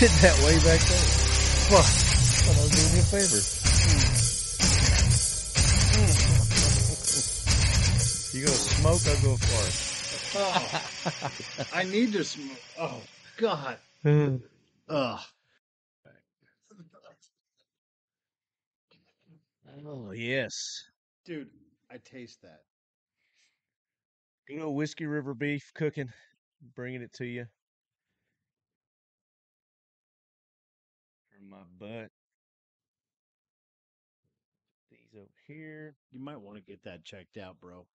did that way back there. Fuck. Thought I was doing you a favor. You go smoke, I'll go fart. Oh, I need to smoke. Oh, God. Ugh. Oh, yes. Dude, I taste that. Good old Whiskey River beef cooking, bringing it to you from my butt. These over here. You might want to get that checked out, bro.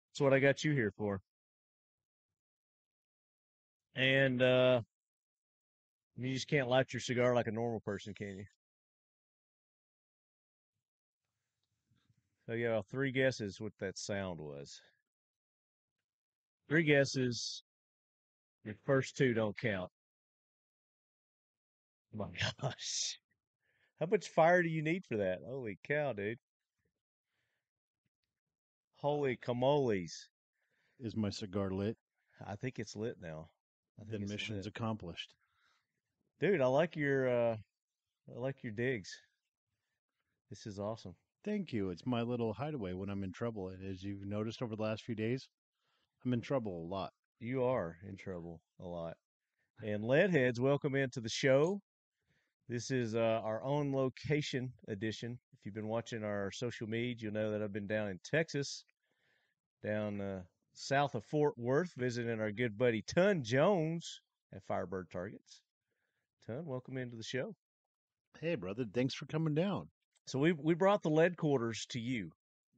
That's what I got you here for. And you just can't light your cigar like a normal person, can you? So, yeah, 3 guesses what that sound was. 3 guesses. Your first 2 don't count. Oh my gosh. How much fire do you need for that? Holy cow, dude. Holy camoles. Is my cigar lit? I think it's lit now. I think Then it's mission's lit. accomplished. Dude, I like your digs. This is awesome. Thank you. It's my little hideaway when I'm in trouble. And as you've noticed over the last few days, I'm in trouble a lot. You are in trouble a lot. And Leadheads, welcome into the show. This is our own location edition. If you've been watching our social media, you'll know that I've been down in Texas, down south of Fort Worth, visiting our good buddy Ton Jones at Firebird Targets. Ton, welcome into the show. Hey, brother, thanks for coming down. So we brought the lead quarters to you,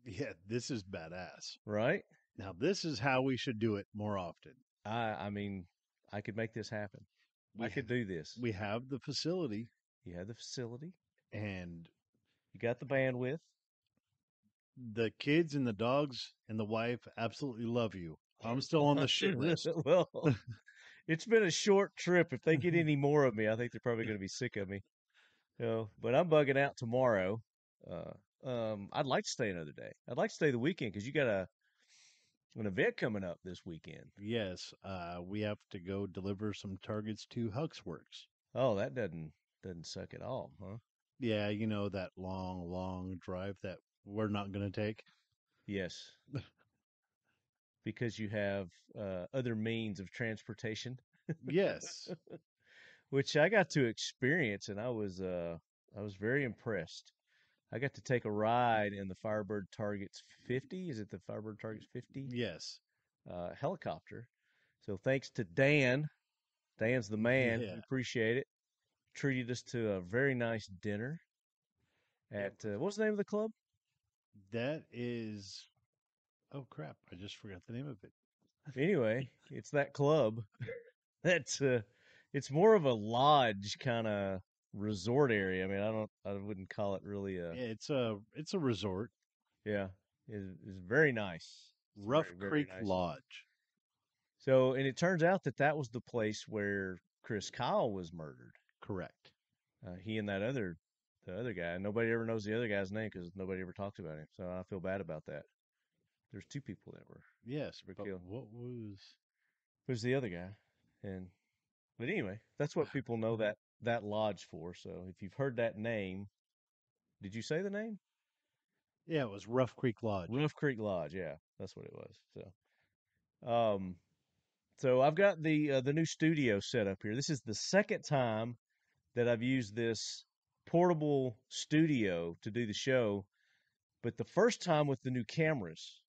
Yeah, this is badass. right? Now, this is how we should do it more often. I mean, I could make this happen. I could do this. We have the facility. You have the facility. And You got the bandwidth. the kids and the dogs and the wife absolutely love you. I'm still on the shit list. Well, it's been a short trip. If they get any more of me, I think they're probably going to be sick of me. But I'm bugging out tomorrow. I'd like to stay another day. I'd like to stay the weekend because you got an event coming up this weekend. Yes, we have to go deliver some targets to Huxworks. Oh, that doesn't suck at all, huh? Yeah, you know that long drive that we're not going to take. Yes, because you have other means of transportation. Yes. Which I got to experience, and I was very impressed. I got to take a ride in the Firebird Targets 50. Is it the Firebird Targets 50? Yes. Helicopter. So thanks to Dan. Dan's the man. Yeah. We appreciate it. Treated us to a very nice dinner at what's the name of the club? That is. Oh crap! I just forgot the name of it. Anyway, it's that club. That's it's more of a lodge kind of resort area. I mean, I wouldn't call it really a. It's a resort. Yeah, it's very nice. Rough Very Creek nice. Lodge. So, and it turns out that was the place where Chris Kyle was murdered. Correct. He and the other guy. Nobody ever knows the other guy's name because nobody ever talks about him. So I feel bad about that. There's 2 people that were But killed. what was? Who's the other guy? But anyway, that's what people know that lodge for. So if you've heard that name, did you say the name? Yeah, it was Rough Creek Lodge. Rough Creek Lodge. Yeah, that's what it was. So I've got the new studio set up here. This is the second time that I've used this portable studio to do the show, but the first time with the new cameras.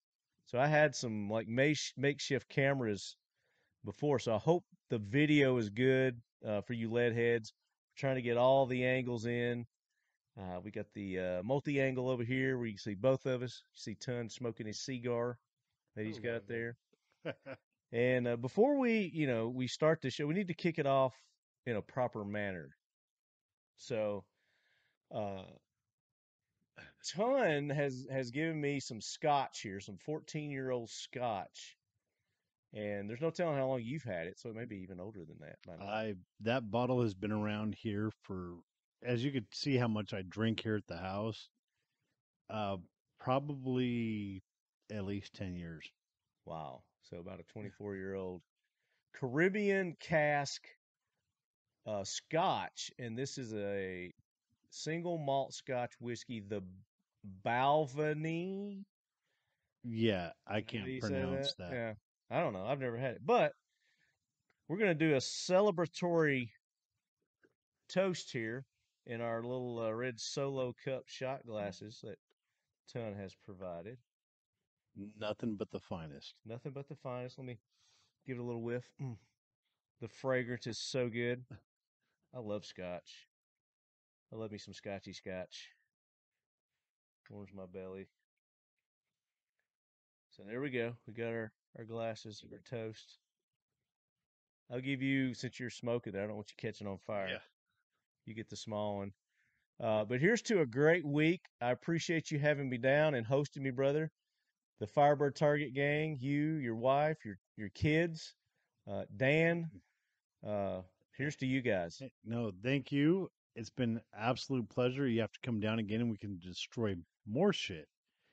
So I had some like makeshift cameras before, so I hope the video is good for you lead heads. We're trying to get all the angles in. We got the multi-angle over here where you can see both of us. You see Ton smoking his cigar that he's got there. And before we start the show, we need to kick it off in a proper manner. So, Ton has given me some scotch here, some 14-year-old scotch. And there's no telling how long you've had it, so it may be even older than that by now. That bottle has been around here for, as you could see how much I drink here at the house, probably at least 10 years. Wow. So about a 24-year-old Caribbean cask Scotch, and this is a single malt Scotch whiskey, the Balvenie. Yeah, I How do can't you say that? pronounce that. Yeah, I don't know. I've never had it, but we're gonna do a celebratory toast here in our little red Solo cup shot glasses that Ton has provided. Nothing but the finest. Nothing but the finest. Let me give it a little whiff. The fragrance is so good. I love Scotch. I love me some Scotchy Scotch. Warms my belly. So there we go. We got our glasses, our toast. I'll give you, since you're smoking there, I don't want you catching on fire. Yeah. You get the small one. But here's to a great week. I appreciate you having me down and hosting me, brother. The Firebird Target gang, you, your wife, your kids, Dan. Here's to you guys. No, thank you. It's been an absolute pleasure. You have to come down again and we can destroy more shit.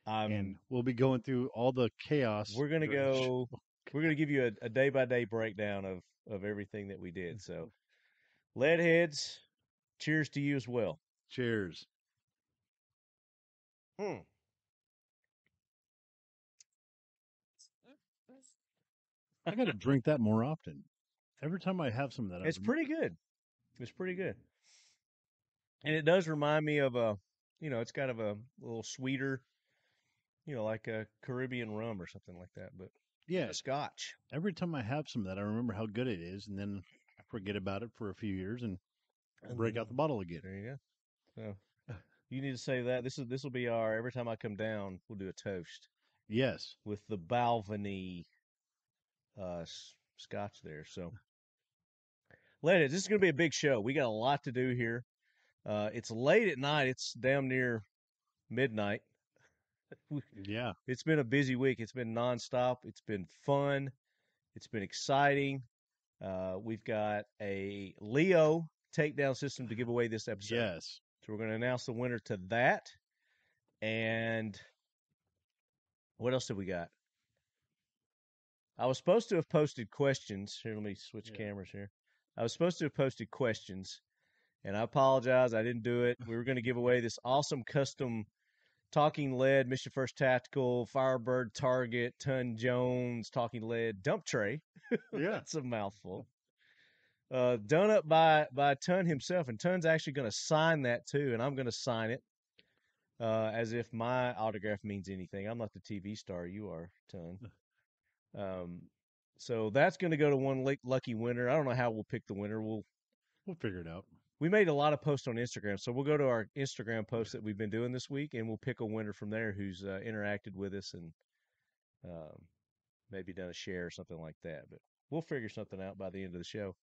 And we'll be going through all the chaos. We're gonna go. We're gonna give you a day by day breakdown of everything that we did. So, Leadheads, cheers to you as well. Cheers. I got to drink that more often. Every time I have some of that, It's pretty good. It's pretty good, and it does remind me of it's kind of a little sweeter, like a Caribbean rum or something like that. But yeah, Scotch. Every time I have some of that, I remember how good it is, and then I forget about it for a few years and break out the bottle again. There you go. So you need to say that. This will be our every time I come down, we'll do a toast. Yes, with the Balvenie Scotch there. So, ladies, this is going to be a big show. We got a lot to do here. It's late at night. It's damn near midnight. Yeah. It's been a busy week. It's been nonstop. It's been fun. It's been exciting. We've got a LEO Takedown system to give away this episode. Yes. So we're going to announce the winner to that. And what else have we got? I was supposed to have posted questions. Here, let me switch cameras here. I was supposed to have posted questions, and I apologize. I didn't do it. We were going to give away this awesome custom Talking Lead Mission First Tactical Firebird Target Ton Jones Talking Lead dump tray. Yeah. That's a mouthful. Done up by Ton himself, and Ton's actually going to sign that too, and I'm going to sign it as if my autograph means anything. I'm not the TV star. You are, Ton. So that's going to go to one lucky winner. I don't know how we'll pick the winner. We'll figure it out. We made a lot of posts on Instagram, so we'll go to our Instagram posts that we've been doing this week, and we'll pick a winner from there who's interacted with us and maybe done a share or something like that. But we'll figure something out by the end of the show.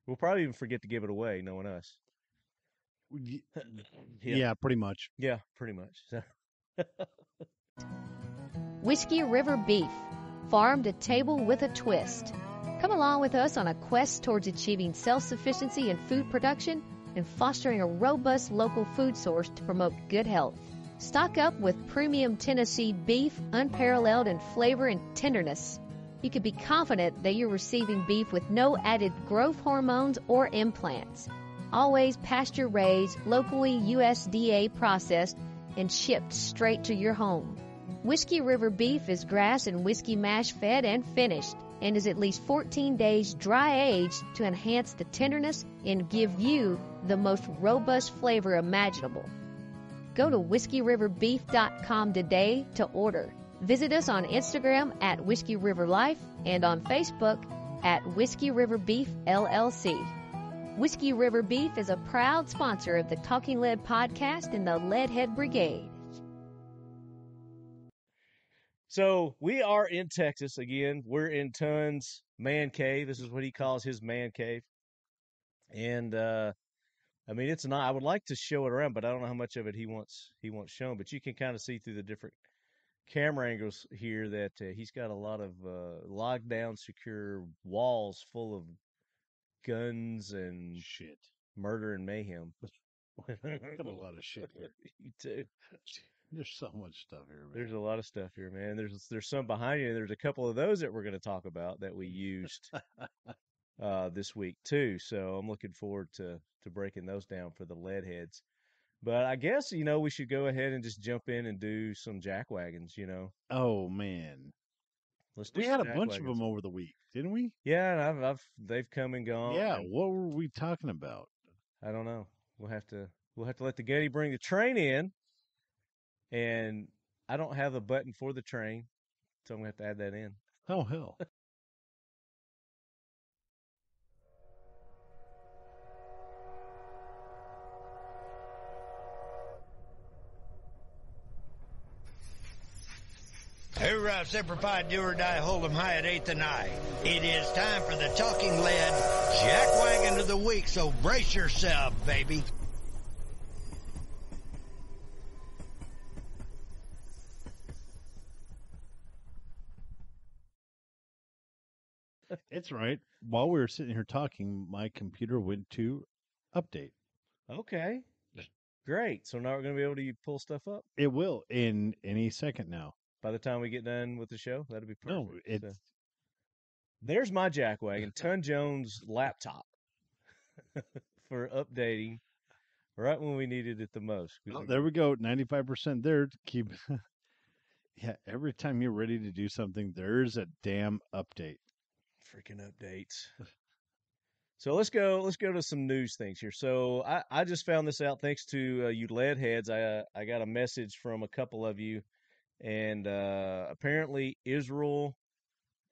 We'll probably even forget to give it away, knowing us. Yeah, pretty much. Yeah, pretty much. Whiskey River Beef, farm to table with a twist. Come along with us on a quest towards achieving self-sufficiency in food production and fostering a robust local food source to promote good health. Stock up with premium Tennessee beef, unparalleled in flavor and tenderness. You can be confident that you're receiving beef with no added growth hormones or implants. Always pasture-raised, locally USDA processed, and shipped straight to your home. Whiskey River Beef is grass and whiskey mash fed and finished, and is at least 14 days dry aged to enhance the tenderness and give you the most robust flavor imaginable. Go to whiskeyriverbeef.com today to order. Visit us on Instagram at Whiskey River Life and on Facebook at Whiskey River Beef LLC. Whiskey River Beef is a proud sponsor of the Talking Lead podcast and the Leadhead Brigade. So we are in Texas again. We're in Ton's man cave. This is what he calls his man cave. And I mean, it's not. I would like to show it around, but I don't know how much of it he wants shown. But you can kind of see through the different camera angles here that he's got a lot of locked down, secure walls full of guns and shit, murder and mayhem. Got a lot of shit here. You too. There's so much stuff here, man. There's a lot of stuff here, man. There's some behind you. There's a couple of those that we're going to talk about that we used this week too. So I'm looking forward to breaking those down for the lead heads. But I guess we should go ahead and just jump in and do some jackwagons. Oh man, Let's do we some had a bunch of jackwagons. them over the week, didn't we? Yeah, and they've come and gone. Yeah. And What were we talking about? I don't know. We'll have to let the Getty bring the train in, and I don't have a button for the train, so I'm gonna have to add that in. Oh hell. Hoorah, Semper Fi, do or die, hold 'em high at 8th and I. It is time for the Talking Lead Jackwagon of the Week, so brace yourself, baby. It's right. While we were sitting here talking, my computer went to update. Okay. Great. So now we're going to be able to pull stuff up It will in any second now. by the time we get done with the show. That'll be perfect. No, it's So, there's my jackwagon, Ton Jones laptop for updating right when we needed it the most. there we go. 95% there to keep. Yeah, every time you're ready to do something, there's a damn update. Freaking updates. So let's go to some news things here. So I just found this out thanks to you lead heads. I got a message from a couple of you, and apparently Israel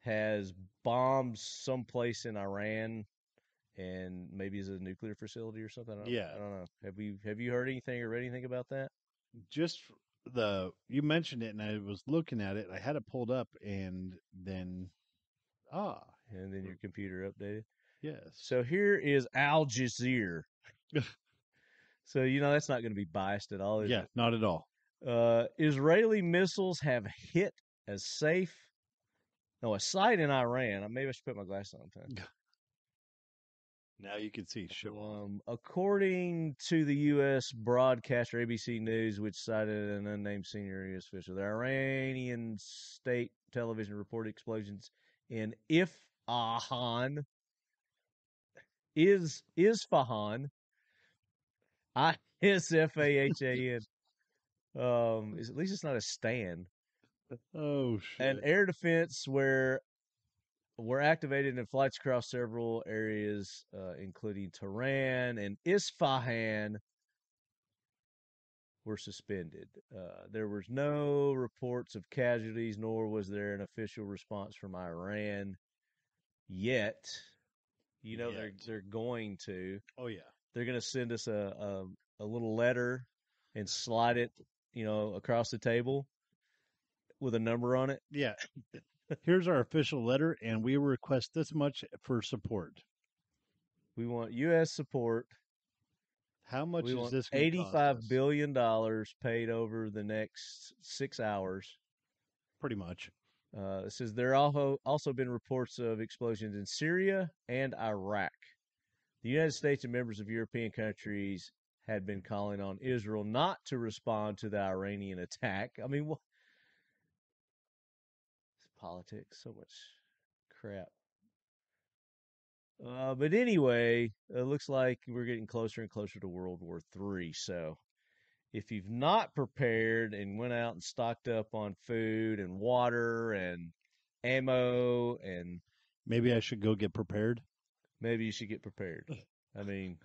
has bombed someplace in Iran, and maybe is a nuclear facility or something. I don't know. Have you heard anything or read anything about that? Just you mentioned it, and I was looking at it. I had it pulled up, and then and then your computer updated. Yes. So here is Al Jazeera. So that's not going to be biased at all. Is Yeah, it? not at all. Israeli missiles have hit a site in Iran. Maybe I should put my glasses on. Now you can see. According to the U.S. broadcaster ABC News, which cited an unnamed senior U.S. official, the Iranian state television reported explosions in Isfahan. Isfahan. Isfahan. At least it's not a stand. Oh shit! And air defense were activated in flights across several areas, including Tehran and Isfahan, were suspended. There was no reports of casualties, nor was there an official response from Iran yet. They're going to. Oh yeah. They're going to send us a little letter and slide it, across the table with a number on it. Yeah. Here's our official letter, and we request this much for support. We want U.S. support. How much is this going to cost us? $85 billion paid over the next 6 hours. Pretty much. It says there also been reports of explosions in Syria and Iraq. The United States and members of European countries had been calling on Israel not to respond to the Iranian attack. I mean, it's politics, so much crap. But anyway, it looks like we're getting closer and closer to World War III. So if you've not prepared and went out and stocked up on food and water and ammo, and maybe I should go get prepared. Maybe you should get prepared. I mean,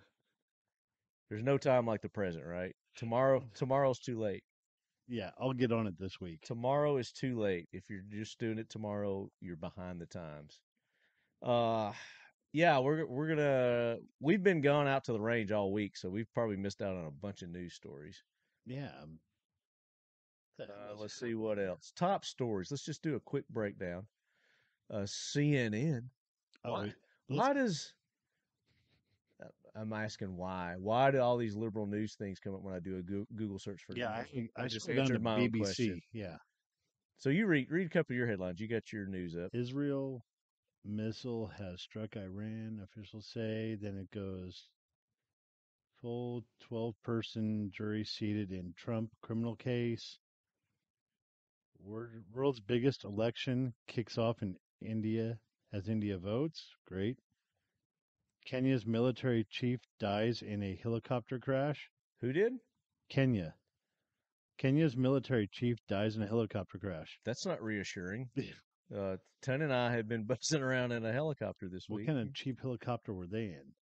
there's no time like the present, right? Tomorrow's too late. Yeah, I'll get on it this week. Tomorrow is too late. If you're just doing it tomorrow, you're behind the times. Yeah, we've been gone out to the range all week, so we've probably missed out on a bunch of news stories. Yeah. Let's see what else. Top stories. Let's just do a quick breakdown. CNN. Why does I'm asking why? Why do all these liberal news things come up when I do a Google search for? Yeah, I just answered my own question. Yeah. So you read a couple of your headlines. You got your news up. Israel missile has struck Iran, officials say. Then it goes full 12-person jury seated in Trump criminal case. World's biggest election kicks off in India as India votes. Great. Kenya's military chief dies in a helicopter crash. Who did? Kenya. Kenya's military chief dies in a helicopter crash. That's not reassuring. Ton and I have been buzzing around in a helicopter this What week. kind of cheap helicopter were they in?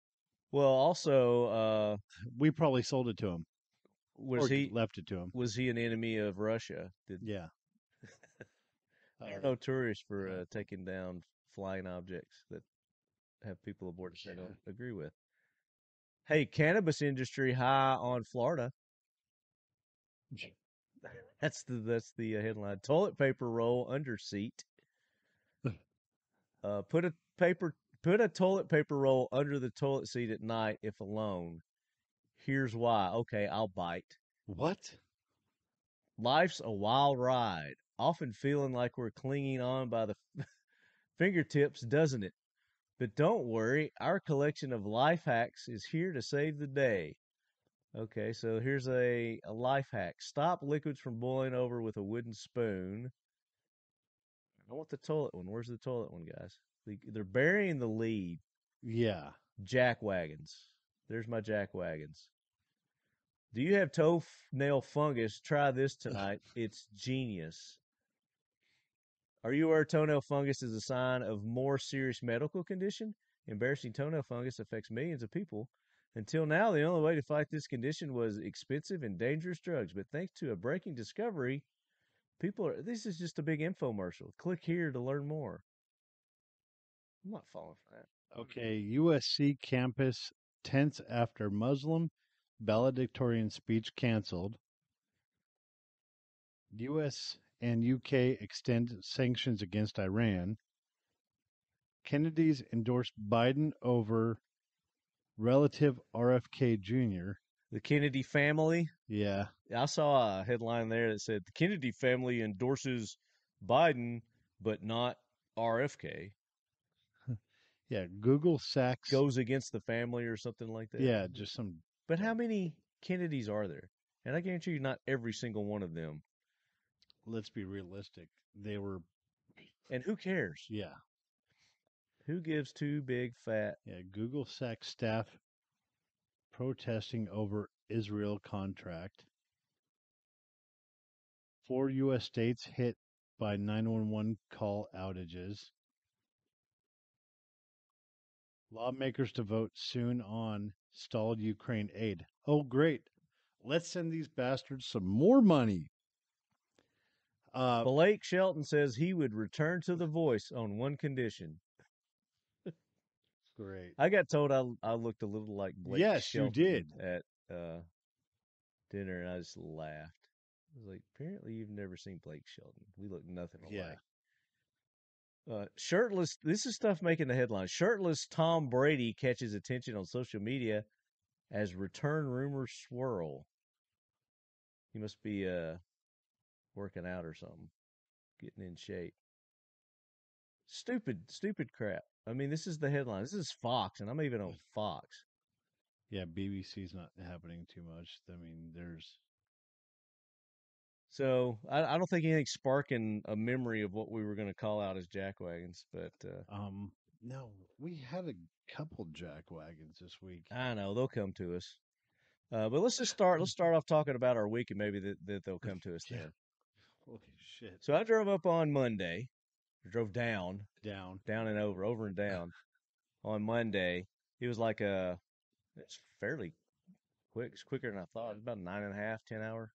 Well, also, we probably sold it to him. Left it to him? Was he an enemy of Russia? Yeah. They're notorious for taking down flying objects that have people aboard that they don't agree with. Hey, cannabis industry high on Florida. That's the headline. Toilet paper roll under seat. Put a toilet paper roll under the toilet seat at night if alone. Here's why. Okay, I'll bite. What? Life's a wild ride, often feeling like we're clinging on by the fingertips, doesn't it? But don't worry, our collection of life hacks is here to save the day. Okay, so here's a life hack. Stop liquids from boiling over with a wooden spoon. I want the toilet one. Where's the toilet one, guys? They're burying the lead. Yeah. Jackwagons. There's my Jackwagons. Do you have toenail fungus? Try this tonight. It's genius. Are you aware toenail fungus is a sign of more serious medical condition? Embarrassing toenail fungus affects millions of people. Until now, the only way to fight this condition was expensive and dangerous drugs. But thanks to a breaking discovery, this is just a big infomercial. Click here to learn more. I'm not falling for that. Okay, USC campus tense after Muslim valedictorian speech canceled. U.S. and UK extend sanctions against Iran. Kennedy's endorsed Biden over relative RFK Jr. The Kennedy family? Yeah. I saw a headline there that said the Kennedy family endorses Biden, but not RFK. Yeah, Google sacks. Goes against the family or something like that. Yeah, just some. But how many Kennedys are there? And I guarantee you not every single one of them. Let's be realistic. They were. And who cares? Yeah. Who gives two big fat? Yeah, Google sacks staff protesting over Israel contract. 4 U.S. states hit by 911 call outages. Lawmakers to vote soon on stalled Ukraine aid. Oh, great. Let's send these bastards some more money. Blake Shelton says he would return to The Voice on one condition. Great. I got told I looked a little like Blake Shelton. You did. At dinner, and I just laughed. I was like, apparently you've never seen Blake Shelton. We look nothing alike. Shirtless, this is stuff making the headlines. Shirtless Tom Brady catches attention on social media as return rumors swirl. He must be working out or something, getting in shape. Stupid crap. I mean, this is the headline. This is Fox, and I'm even on Fox. Yeah, BBC's not happening too much. I mean, there's... So I don't think anything's sparking a memory of what we were going to call out as Jackwagons, but no, we had a couple Jackwagons this week. I know they'll come to us, but let's start off talking about our week, and maybe that they'll come to us then. Holy shit! So I drove up on Monday, drove down and over and down on Monday. It was like it's fairly quick. It's quicker than I thought. It's about 9.5, 10 hour.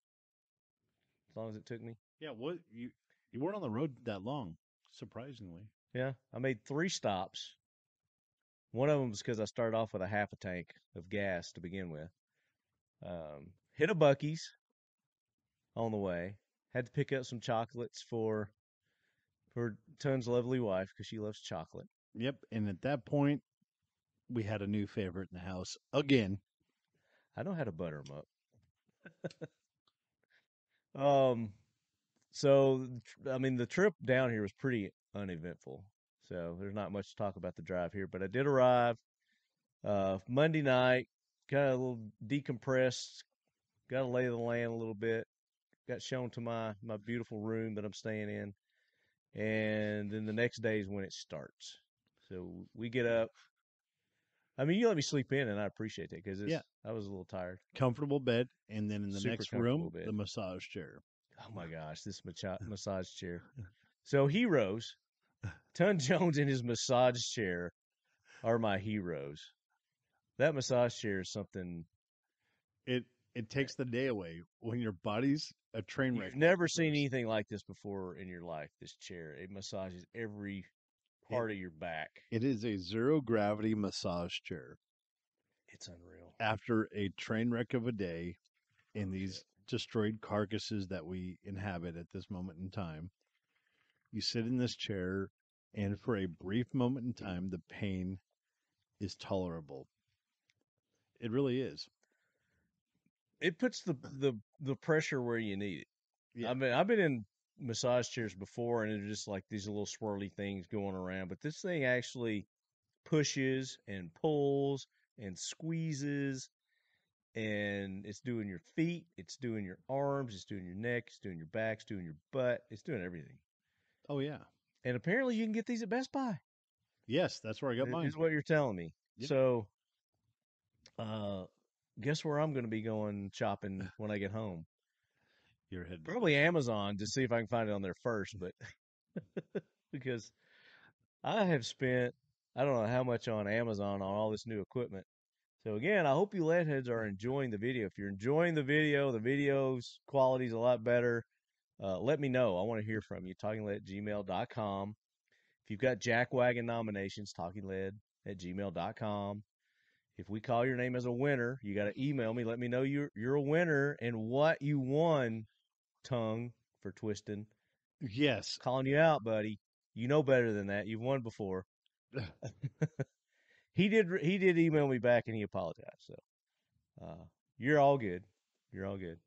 As long as it took me. Yeah, what you weren't on the road that long, surprisingly. Yeah, I made 3 stops. One of them was because I started off with a half a tank of gas to begin with. Hit a Buc-ee's on the way. Had to pick up some chocolates for Ton's lovely wife because she loves chocolate. Yep, and at that point, we had a new favorite in the house again. I know how to butter them up. So, I mean, the trip down here was pretty uneventful. So there's not much to talk about the drive here, but I did arrive Monday night, kind of a little decompressed, got to lay the land a little bit, got shown to my beautiful room that I'm staying in, and then the next day is when it starts. So we get up. I mean, you let me sleep in, and I appreciate that because Yeah. I was a little tired. Comfortable bed, and then in the Super next comfortable room, bed. the massage chair. Oh my gosh, this massage chair. So heroes, Ton Jones and his massage chair are my heroes. That massage chair is something It takes the day away when your body's a train wreck. you've never seen anything like this before in your life. This chair, it massages every part of your back. It is a zero gravity massage chair. It's unreal. After a train wreck of a day in Oh, these shit. destroyed carcasses that we inhabit at this moment in time, you sit in this chair, and for a brief moment in time, the pain is tolerable. It really is. It puts the pressure where you need it. Yeah. I mean, I've been in massage chairs before, and they're just like these little swirly things going around. But this thing actually pushes and pulls and squeezes, and it's doing your feet, it's doing your arms, it's doing your neck, it's doing your back, it's doing your butt, it's doing everything. Oh yeah. And apparently, you can get these at Best Buy. Yes, that's where I got mine. Is what you're telling me. Yep. So, guess where I'm going to be going shopping when I get home? Your head. Probably Amazon to see if I can find it on there first, but because I have spent I don't know how much on Amazon on all this new equipment. So again, I hope you lead heads are enjoying the video. If you're enjoying the video's quality is a lot better. Let me know. I want to hear from you. TalkingLead@gmail.com. If you've got Jackwagon nominations, TalkingLead@gmail.com. If we call your name as a winner, you got to email me. Let me know you're a winner and what you won. Tongue for twisting. Yes. Calling you out, buddy. You know better than that. You've won before. He did email me back and he apologized. So you're all good. You're all good.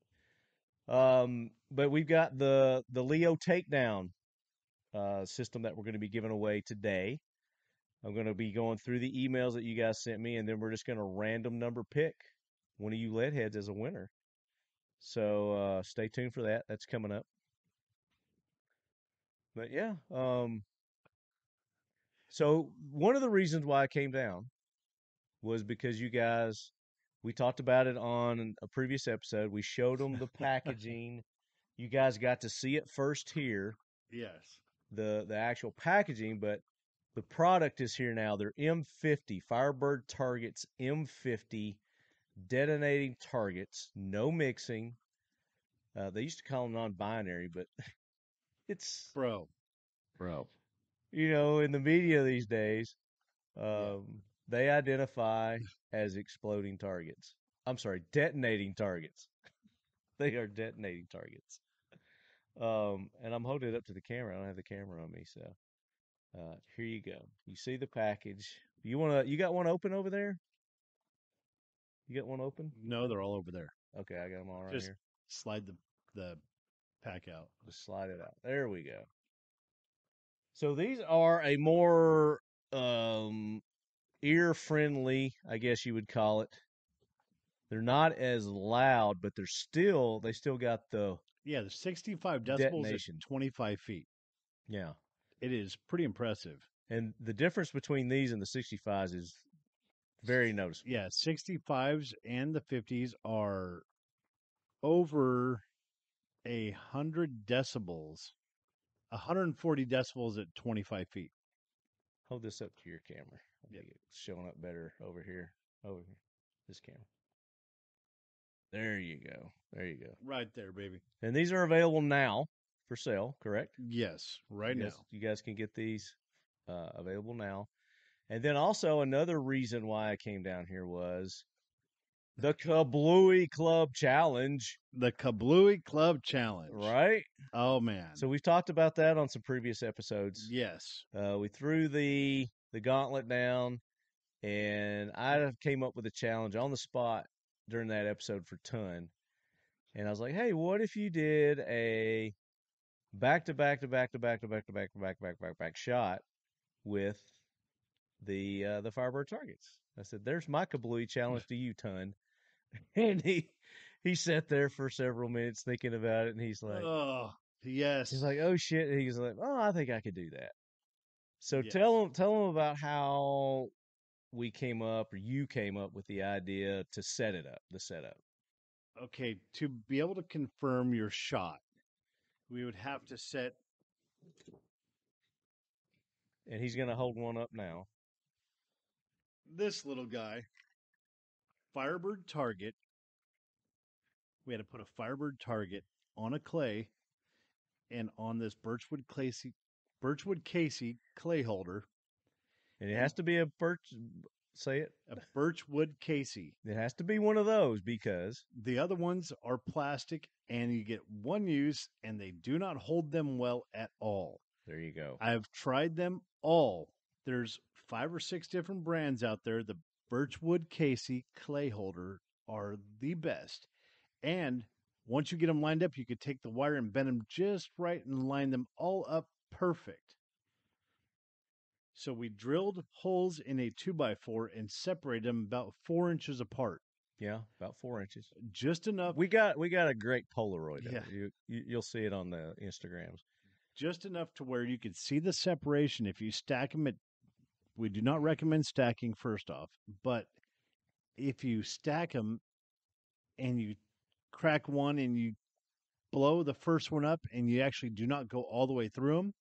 But we've got the LEO Takedown system that we're going to be giving away today. I'm going to be going through the emails that you guys sent me, and then we're just going to random number pick one of you lead heads as a winner. So stay tuned for that. That's coming up. But yeah, so one of the reasons why I came down was because you guys, we talked about it on a previous episode. We showed them the packaging. You guys got to see it first here, Yes. the actual packaging, but the product is here now. They're M50 Firebird Targets M50 detonating targets, no mixing. They used to call them non-binary, but it's Bro. in the media these days, they identify as exploding targets. I'm sorry, detonating targets. They are detonating targets. And I'm holding it up to the camera. I don't have the camera on me, so here you go. You see the package. You got one open over there? You got one open? No, they're all over there. Okay, I got them all right Just here. slide the pack out. Just slide it out. There we go. So these are a more ear friendly, I guess you would call it. They're not as loud, but they still got the Yeah, the 65 decibels detonation. at 25 feet. Yeah. It is pretty impressive. And the difference between these and the 65s is very noticeable. Yeah, 65s and the 50s are over 100 decibels, 140 decibels at 25 feet. Hold this up to your camera. I Yep. think it's showing up better over here. Over here. This camera. There you go. There you go. Right there, baby. And these are available now for sale, correct? Yes, right now. You guys can get these available now. And then also another reason why I came down here was the Kabloowey Club Challenge. The Kabloowey Club Challenge. Right? Oh, man. So we've talked about that on some previous episodes. Yes. We threw the gauntlet down, and I came up with a challenge on the spot during that episode for Ton. And I was like, hey, what if you did a back-to-back shot with the Firebird targets? I said, there's my Kabloowey challenge to you, Ton. And he sat there for several minutes thinking about it, and he's like, Oh, yes. he's like, oh shit. And he's like, oh, I think I could do that. So Yes. tell him about how we came up, or you came up with the idea to set it up, the setup. Okay, to be able to confirm your shot, we would have to set And he's gonna hold one up now. this little guy, Firebird Target. We had to put a Firebird Target on a clay and on this Birchwood Casey clay holder. And it has to be a birch. Say it. A Birchwood Casey. It has to be one of those because The other ones are plastic and you get one use and they do not hold them well at all. there you go. I've tried them all. There's 5 or 6 different brands out there. The Birchwood Casey clay holder are the best. And once you get them lined up, you could take the wire and bend them just right and line them all up perfect. So we drilled holes in a 2x4 and separated them about 4 inches apart. Yeah, about 4 inches. Just enough. We got a great Polaroid. Yeah. Of it. You'll see it on the Instagrams. Just enough to where you could see the separation. If you stack them we do not recommend stacking first off, but if you stack them and you crack one and you blow the first one up and you actually do not go all the way through them,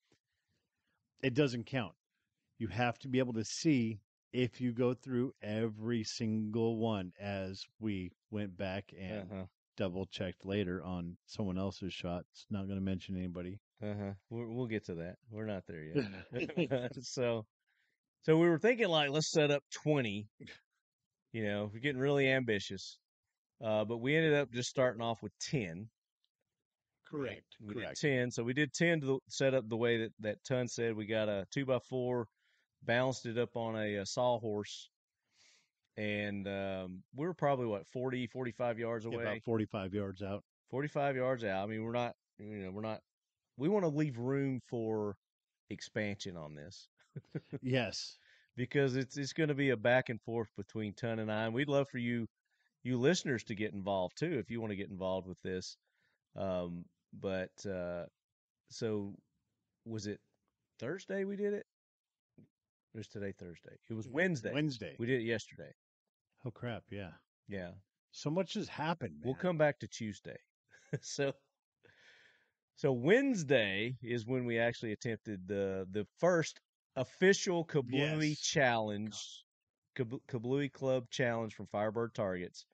it doesn't count. You have to be able to see if you go through every single one, as we went back and double checked later on someone else's shots. Not going to mention anybody. We'll get to that. We're not there yet. So we were thinking, like, let's set up 20. We're getting really ambitious. But we ended up just starting off with 10. Correct. We did 10. So we did 10 to set up the way that Ton said. We got a 2x4, balanced it up on a sawhorse, and we were probably 40, 45 yards away. About 45 yards out. 45 yards out. I mean, we're not. We want to leave room for expansion on this. Yes, because it's going to be a back and forth between Ton and I, and we'd love for you listeners to get involved too if you want to get involved with this. So was it Thursday we did it? Or is today Thursday? It was Wednesday. Wednesday. We did it yesterday. Oh crap! Yeah. Yeah. So much has happened, man. We'll come back to Tuesday. So Wednesday is when we actually attempted the first official Kabloowey challenge, Kabloowey Club challenge from Firebird Targets,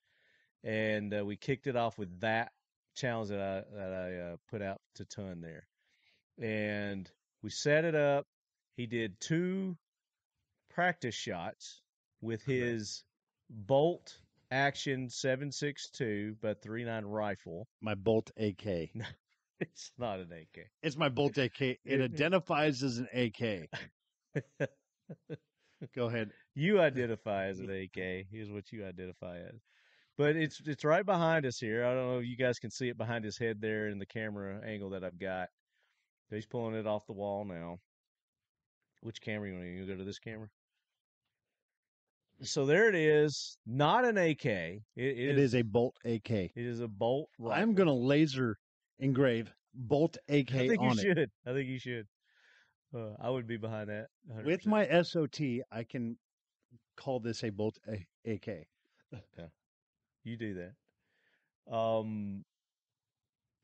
and we kicked it off with that challenge that I put out to Ton there, and we set it up. He did 2 practice shots with his bolt action 7.62 by 3.9 rifle. My Bolt AK. It's not an AK. It's my Bolt AK. It identifies as an AK. Go ahead. You identify as an AK. Here's what you identify as. But it's right behind us here. I don't know if you guys can see it behind his head there in the camera angle that I've got. He's pulling it off the wall now. Which camera you want to go to? This camera? So there it is. Not an AK. It is a Bolt AK. It is a bolt rifle. I'm going to laser engrave Bolt AK on it. I think you should. I would be behind that. 100%. With my SOT, I can call this a Bolt AK. Yeah, you do that.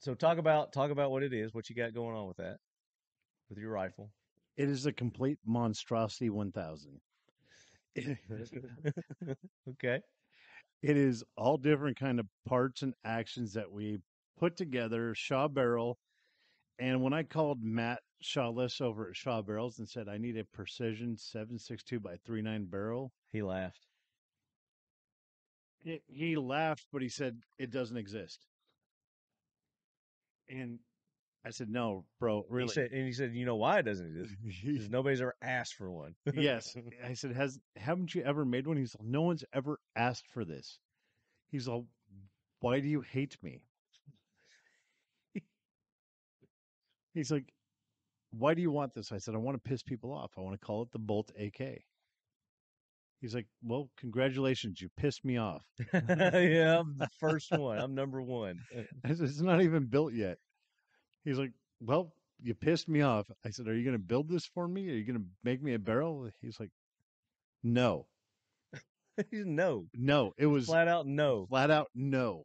So talk about what it is, what you got going on with that, with your rifle. It is a complete monstrosity 1000. Okay. It is all different kind of parts and actions that we put together, Shaw Barrel. And when I called Matt Shawless over at Shaw Barrels and said, I need a precision 7.62 by 3.9 barrel, he laughed. He laughed, but he said, it doesn't exist. And I said, no, bro, really? He said, you know why it doesn't exist? Because nobody's ever asked for one. Yes. I said, haven't you ever made one? He's like, no one's ever asked for this. He's like, why do you hate me? He's like, why do you want this? I said, I want to piss people off. I want to call it the Bolt AK. He's like, well, congratulations, you pissed me off. Yeah, I'm the first one. I'm number one. I said, it's not even built yet. He's like, well, you pissed me off. I said, are you going to build this for me? Are you going to make me a barrel? He's like, no, No, no. It was flat out no. flat out no.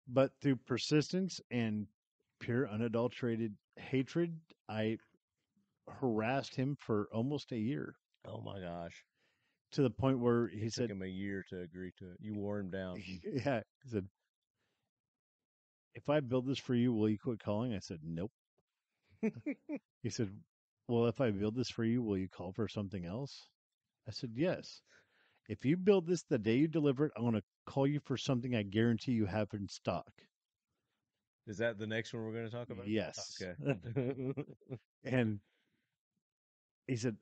But through persistence and pure unadulterated hatred, I harassed him for almost a year Oh my gosh. to the point where he It took said, him a year to agree to it. You wore him down. yeah, he said, if I build this for you, will you quit calling? I said, nope. He said, well, if I build this for you, will you call for something else? I said, yes. If you build this the day you deliver it, I want to call you for something I guarantee you have in stock. Is that the next one we're going to talk about? Yes. Okay. And he said,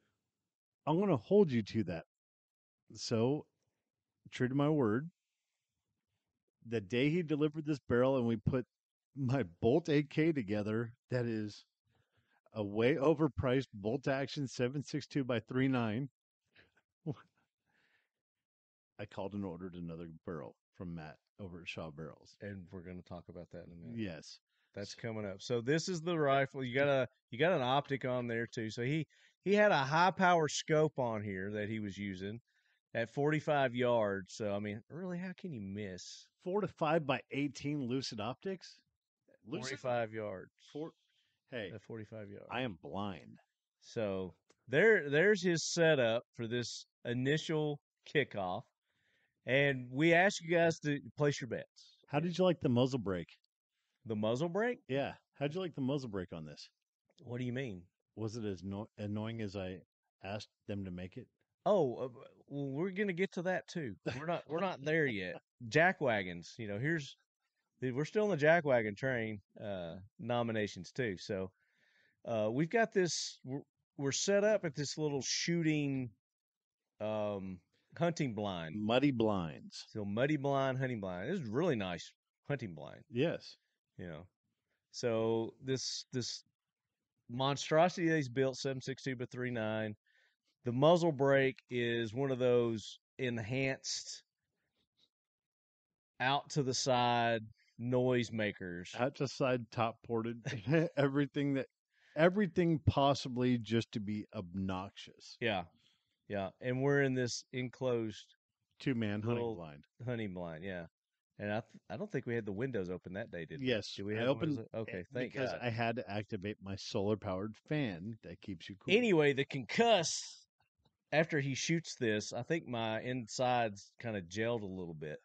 I'm going to hold you to that. So, true to my word, the day he delivered this barrel and we put my Bolt AK together, that is a way overpriced bolt action 7.62 by 3.9. I called and ordered another barrel from Matt over at Shaw Barrels. And we're going to talk about that in a minute. Yes. That's coming up. So this is the rifle. You got an optic on there too. So he had a high power scope on here that he was using at 45 yards. So I mean, really, how can you miss 4 to 5 by 18 lucid optics? 45 yards? Hey, At 45 yards. I am blind. So there's his setup for this initial kickoff. And we ask you guys to place your bets. How did you like the muzzle brake? The muzzle brake? Yeah. How'd you like the muzzle brake on this? What do you mean? Was it as annoying as I asked them to make it? Oh, well, we're gonna get to that too. We're not there yet. Jackwagons, we're still in the jackwagon train nominations too. So we've got this. We're set up at this little shooting hunting blind. Muddy blinds. So muddy blind, hunting blind. This is really nice hunting blind. Yes. So this monstrosity that he's built, 7.62 by 3.9. The muzzle brake is one of those enhanced out to the side noise makers. Out to side, top ported, everything possibly just to be obnoxious. Yeah. And we're in this enclosed 2-man hunting little blind. Hunting blind, yeah. And I don't think we had the windows open that day, did we? Yes. Did we I have opened Okay, thank because God. I had to activate my solar powered fan that keeps you cool. Anyway, the concuss, after he shoots this, I think my insides kind of gelled a little bit.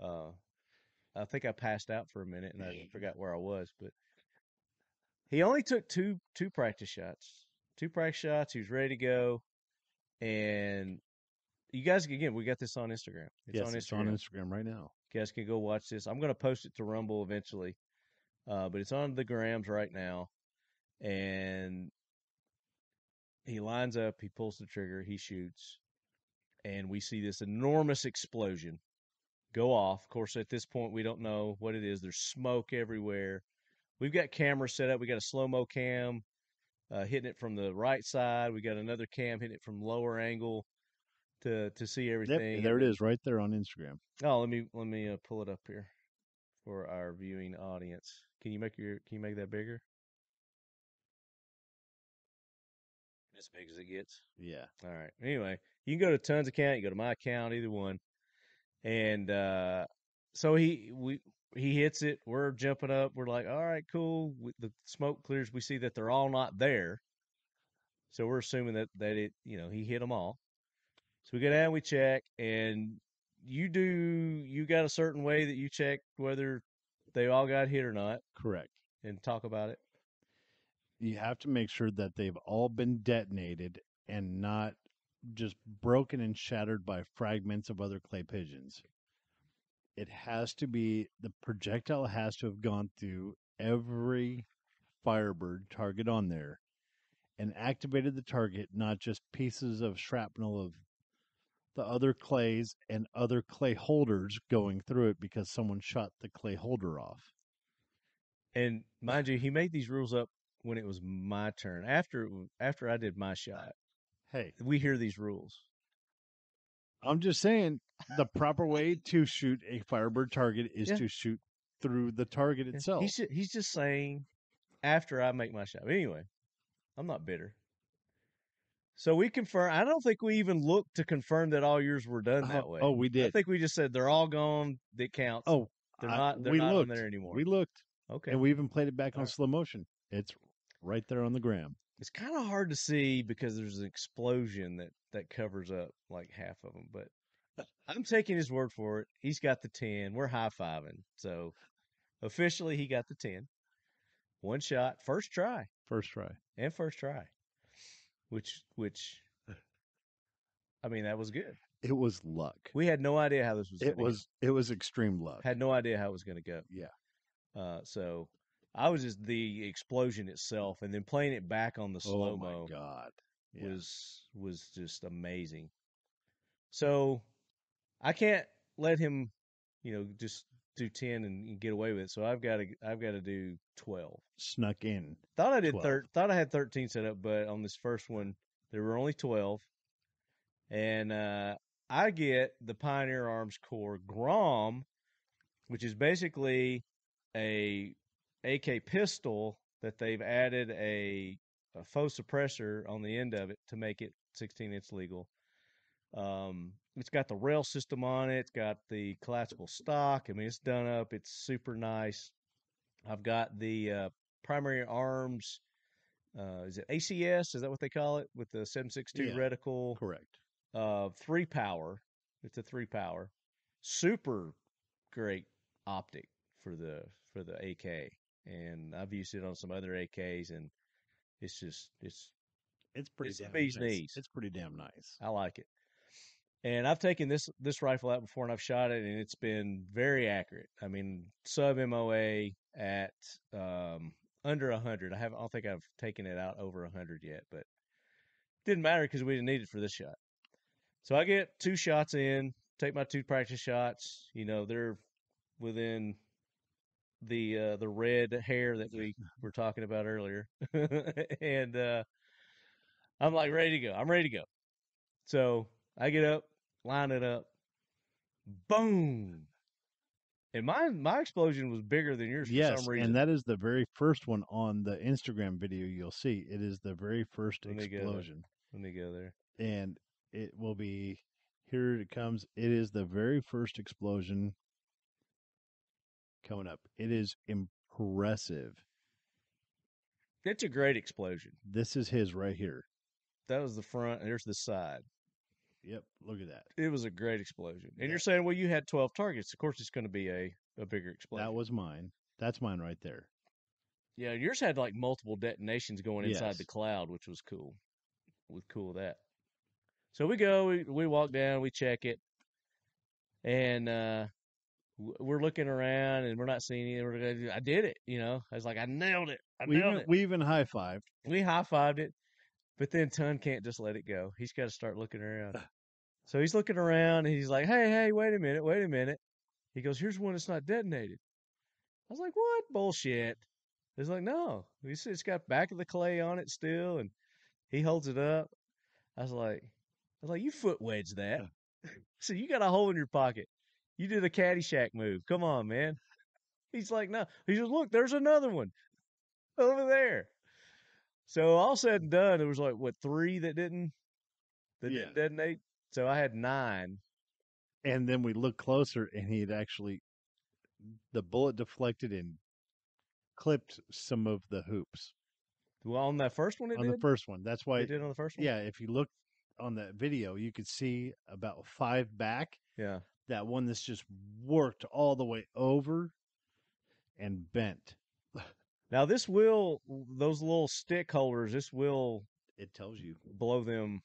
I think I passed out for a minute and I forgot where I was, but he only took two practice shots. 2 practice shots. He was ready to go. And you guys, again, we got this on Instagram. It's on Instagram right now. You guys can go watch this. I'm going to post it to Rumble eventually. But it's on the grams right now. And he lines up, he pulls the trigger, he shoots, and we see this enormous explosion go off. Of course, at this point, we don't know what it is. There's smoke everywhere. We've got cameras set up. We got a slow-mo cam hitting it from the right side. We got another cam hitting it from lower angle to see everything. Yep, there it is, right there on Instagram. Oh, let me pull it up here for our viewing audience. Can you make that bigger? As big as it gets. Yeah. All right. Anyway, you can go to Tons account, you go to my account, either one. And so he hits it. We're jumping up. We're like, all right, cool. The smoke clears. We see that they're all not there. So we're assuming that it, he hit them all. So we go down, we check, and you got a certain way that you check whether they all got hit or not. Correct. And talk about it. You have to make sure that they've all been detonated and not just broken and shattered by fragments of other clay pigeons. It has to be, the projectile has to have gone through every Firebird target on there and activated the target, not just pieces of shrapnel of the other clays and other clay holders going through it because someone shot the clay holder off. And mind you, he made these rules up when it was my turn. After I did my shot. Hey, we hear these rules. I'm just saying the proper way to shoot a Firebird target is Yeah. to shoot through the target Yeah. itself. He's just saying after I make my shot. But anyway, I'm not bitter. So we confirm. I don't think we even looked to confirm that all yours were done that way. Oh, we did. I think we just said they're all gone. That counts. Oh, they're not we on looked. there anymore. We looked. Okay. And we even played it back All on right. slow motion. It's right there on the gram. It's kind of hard to see because there's an explosion that covers up like half of them. But I'm taking his word for it. He's got the 10. We're high-fiving. So officially, he got the 10. One shot, first try, First try. which I mean, that was good. It was luck. We had no idea how this was. It was extreme luck. Had no idea how it was going to go. Yeah. So I was just the explosion itself, and then playing it back on the slow Oh mo. my God. Yeah. was just amazing. So I can't let him, just do 10 and get away with it. So I've got to do 12. Snuck in. Thought I did 12. Thought I had 13 set up, but on this first one there were only 12. And I get the Pioneer Arms Corps Grom, which is basically a AK pistol that they've added a faux suppressor on the end of it to make it 16-inch legal. It's got the rail system on it. It's got the collapsible stock. I mean, it's done up. It's super nice. I've got the primary arms. Is it ACS? Is that what they call it? With the 7.62 reticle. Correct. 3 power. It's a 3 power. Super great optic for the AK. And I've used it on some other AKs, and it's pretty damn bee's nice. knees. It's pretty damn nice. I like it. And I've taken this rifle out before, and I've shot it, and it's been very accurate. I mean, sub MOA at under 100. I don't think I've taken it out over 100 yet, but it didn't matter because we didn't need it for this shot. So I get 2 shots in, take my 2 practice shots. They're within the red hair that we were talking about earlier, and I'm like ready to go. I'm ready to go. So I get up, line it up, boom. And my explosion was bigger than yours for some reason. And that is the very first one on the Instagram video you'll see. It is the very first explosion. Let me go there. And it will be, here it comes. It is the very first explosion coming up. It is impressive. It's a great explosion. This is his right here. That was the front, and here's the side. Yep, look at that. It was a great explosion. And you're saying, well, you had 12 targets. Of course, it's going to be a bigger explosion. That was mine. That's mine right there. Yeah, yours had like multiple detonations going inside the cloud, which was cool. Was cool with that. So we go, we walk down, we check it, and we're looking around, and we're not seeing anything. I did it, I was like, I nailed it. We even high-fived. We high-fived it. But then Ton can't just let it go. He's got to start looking around. So he's looking around, and he's like, hey, wait a minute. He goes, here's one that's not detonated. I was like, what? Bullshit. He's like, no. It's got back of the clay on it still, and he holds it up. I was like, you foot wedged that. So you got a hole in your pocket. You did a Caddyshack move. Come on, man. He's like, no. He goes, look, there's another one over there. So all said and done, there was like, 3 that didn't detonate? So I had 9. And then we looked closer, and he had actually, the bullet deflected and clipped some of the hoops. Well, on that first one it did? On the first one. That's why. It did on the first one? Yeah, if you look on that video, you could see about 5 back. Yeah. That one that's just worked all the way over and bent. Now those little stick holders, it tells you, blow them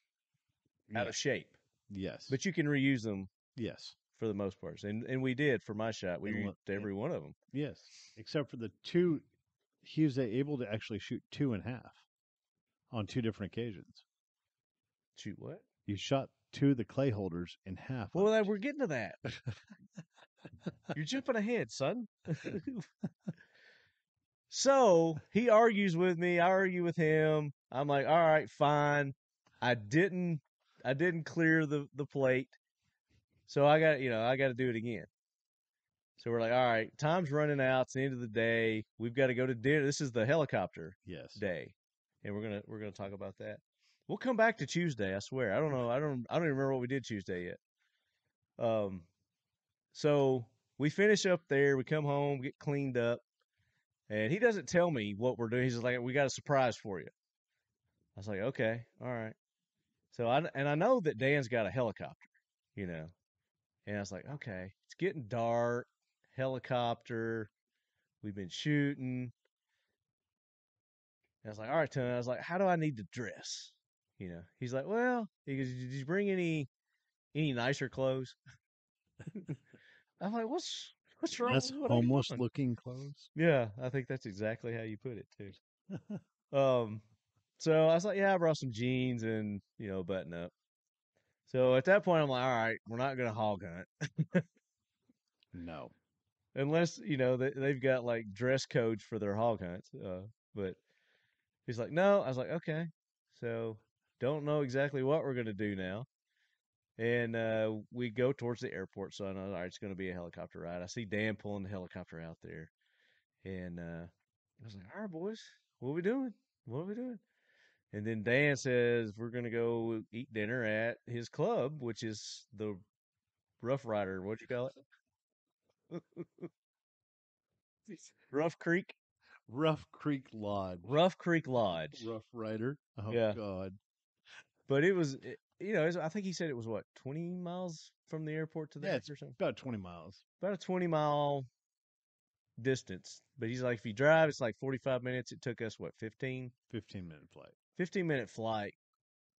out of shape. Yes. But you can reuse them. Yes. For the most part. And we did for my shot. We used every one of them. Yes. Except for the 2, he was able to actually shoot 2.5 on 2 different occasions. Shoot what? You shot 2 of the clay holders in half. Well, we're getting to that. You're jumping ahead, son. So he argues with me. I argue with him. I'm like, all right, fine. I didn't clear the plate. So I got to do it again. So we're like, all right, time's running out. It's the end of the day. We've got to go to dinner. This is the helicopter Yes. day, and we're gonna talk about that. We'll come back to Tuesday. I swear. I don't know. I don't even remember what we did Tuesday yet. So we finish up there. We come home, get cleaned up, and he doesn't tell me what we're doing. He's just like, we got a surprise for you. I was like, okay, all right. So I know that Dan's got a helicopter, you know, and I was like, okay, it's getting dark. Helicopter. We've been shooting. And I was like, all right, Tony. I was like, how do I need to dress? You know, he's like, well, he goes, did you bring any nicer clothes? I'm like, what's wrong? Less What are you homeless doing? looking clothes. Yeah, I think that's exactly how you put it too. So I was like, yeah, I brought some jeans and button up. So at that point, I'm like, all right, we're not gonna hog hunt No. unless they've got like dress codes for their hog hunts. But he's like, no. I was like, okay. So don't know exactly what we're gonna do now. And we go towards the airport. So I know, all right, it's gonna be a helicopter ride. I see Dan pulling the helicopter out there, and I was like, all right, boys, what are we doing? What are we doing? And then Dan says we're gonna go eat dinner at his club, which is the Rough Rider. What'd you call it? Rough Creek. Rough Creek Lodge. Rough Creek Lodge. Rough Rider. Oh, Yeah. God. But it was, I think he said it was what, 20 miles from the airport to there Yeah, it's or something? about 20 miles. About a 20-mile distance. But he's like, if you drive, it's like 45 minutes. It took us, what, 15? 15-minute flight. 15-minute flight.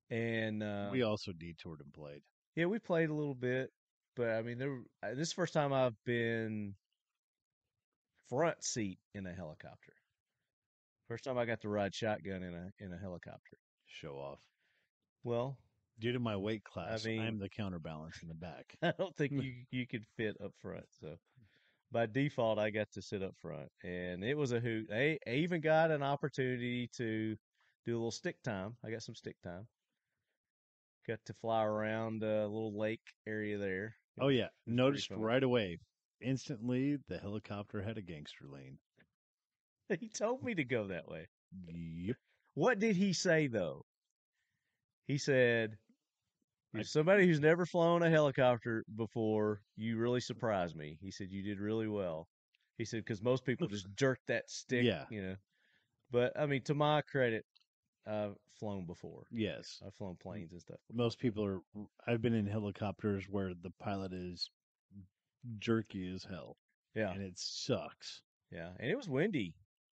And we also detoured and played. Yeah, we played a little bit. But, I mean, this is the first time I've been front seat in a helicopter. First time I got to ride shotgun in a helicopter. Show off. Well, due to my weight class, I mean, I'm the counterbalance in the back. I don't think you could fit up front. So by default, I got to sit up front, and it was a hoot. I even got an opportunity to do a little stick time. I got some stick time. Got to fly around a little lake area there. Oh, yeah. Noticed right away. Instantly, the helicopter had a gangster lane. He told me to go that way. Yep. What did he say, though? He said, "If somebody who's never flown a helicopter before, you really surprised me." He said, "You did really well." He said, because most people just jerk that stick, Yeah. But, I mean, to my credit, I've flown before. Yes. I've flown planes and stuff before. Most people I've been in helicopters where the pilot is jerky as hell. Yeah. And it sucks. Yeah. And it was windy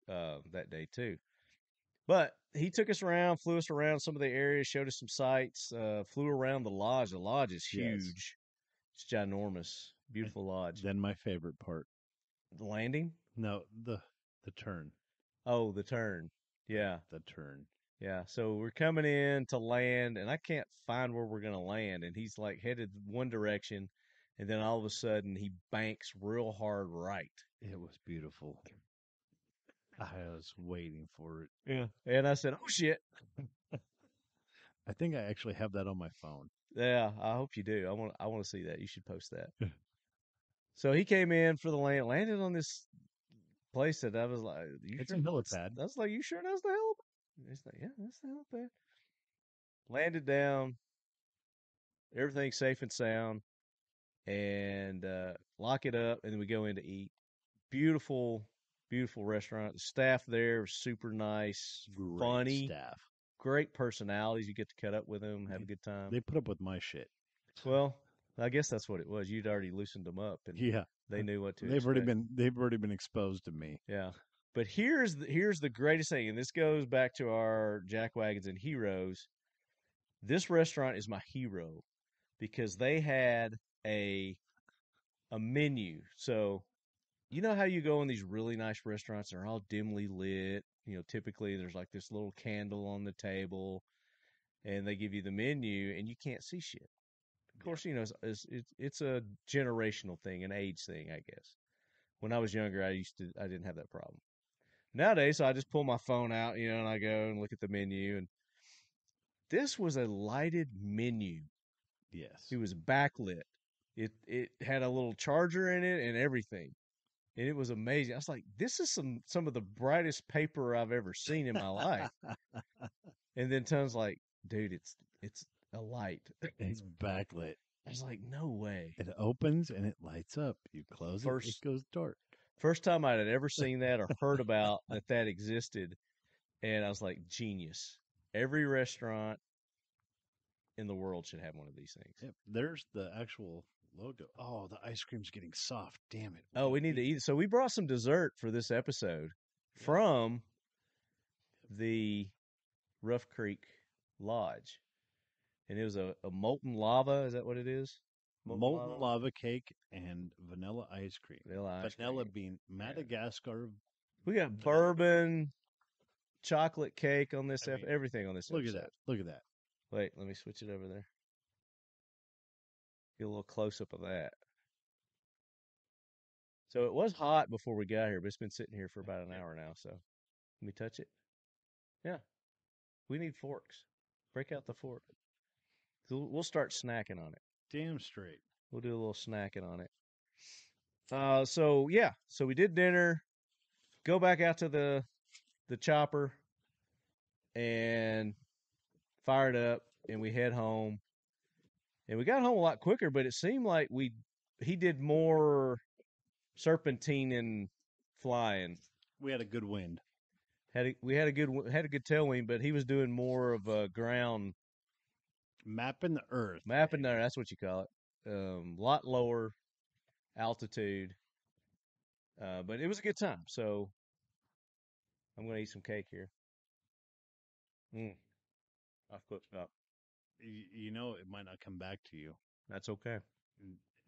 that day, too. But he took us around, flew us around some of the areas, showed us some sights, flew around the lodge. The lodge is huge. Yes. It's ginormous. Beautiful lodge. Then my favorite part. The landing? No, the turn. Oh, the turn. Yeah. The turn. Yeah. So we're coming in to land, and I can't find where we're going to land. And he's like headed one direction, and then all of a sudden he banks real hard right. It was beautiful. I was waiting for it. Yeah. And I said, oh, shit. I think I actually have that on my phone. Yeah, I hope you do. I want to see that. You should post that. So he came in for the landed on this place that I was like, it's a helipad. I was like, you sure that's the helipad? He's like, yeah, that's the helipad. Landed down. Everything's safe and sound. And lock it up, and then we go in to eat. Beautiful, beautiful restaurant. The staff there was super nice, great funny staff, great personalities. You get to cut up with them, have a good time. They put up with my shit. Well, I guess that's what it was. You'd already loosened them up, and yeah, they knew what to. They've already been exposed to me. Yeah, but here's the greatest thing, and this goes back to our Jackwagons and Heroes. This restaurant is my hero because they had a menu. So, you know how you go in these really nice restaurants, they're all dimly lit. Typically there's like this little candle on the table, and they give you the menu, and you can't see shit. Of course, it's a generational thing, an age thing, I guess. When I was younger, I didn't have that problem. Nowadays, so I just pull my phone out, and I go and look at the menu, and this was a lighted menu. Yes. It was backlit. It had a little charger in it and everything. And it was amazing. I was like, this is some of the brightest paper I've ever seen in my life. And then Tom's like, dude, it's a light. It's backlit. I was like, no way. It opens and it lights up. You close it goes dark. First time I had ever seen that or heard about that existed. And I was like, genius. Every restaurant in the world should have one of these things. Yep. There's the actual logo. Oh, the ice cream's getting soft. Damn it. Oh, we need to eat. So we brought some dessert for this episode from the Rough Creek Lodge. And it was a molten lava. Is that what it is? Molten lava cake and vanilla ice cream. Vanilla being Madagascar. We got bourbon, chocolate cake on this. Everything on this episode. Look at that. Wait, let me switch it over there. Get a little close-up of that. So it was hot before we got here, but it's been sitting here for about an hour now. So let me touch it. Yeah. We need forks. Break out the fork. So we'll start snacking on it. Damn straight. We'll do a little snacking on it. So we did dinner, go back out to the chopper and fire it up, and we head home. And we got home a lot quicker, but it seemed like he did more serpentine and flying. We had a good wind. We had a good tailwind, but he was doing more of a ground mapping the earth. That's what you call it. Lot lower altitude. But it was a good time. So I'm going to eat some cake here. I've cooked up. You know, it might not come back to you. That's okay.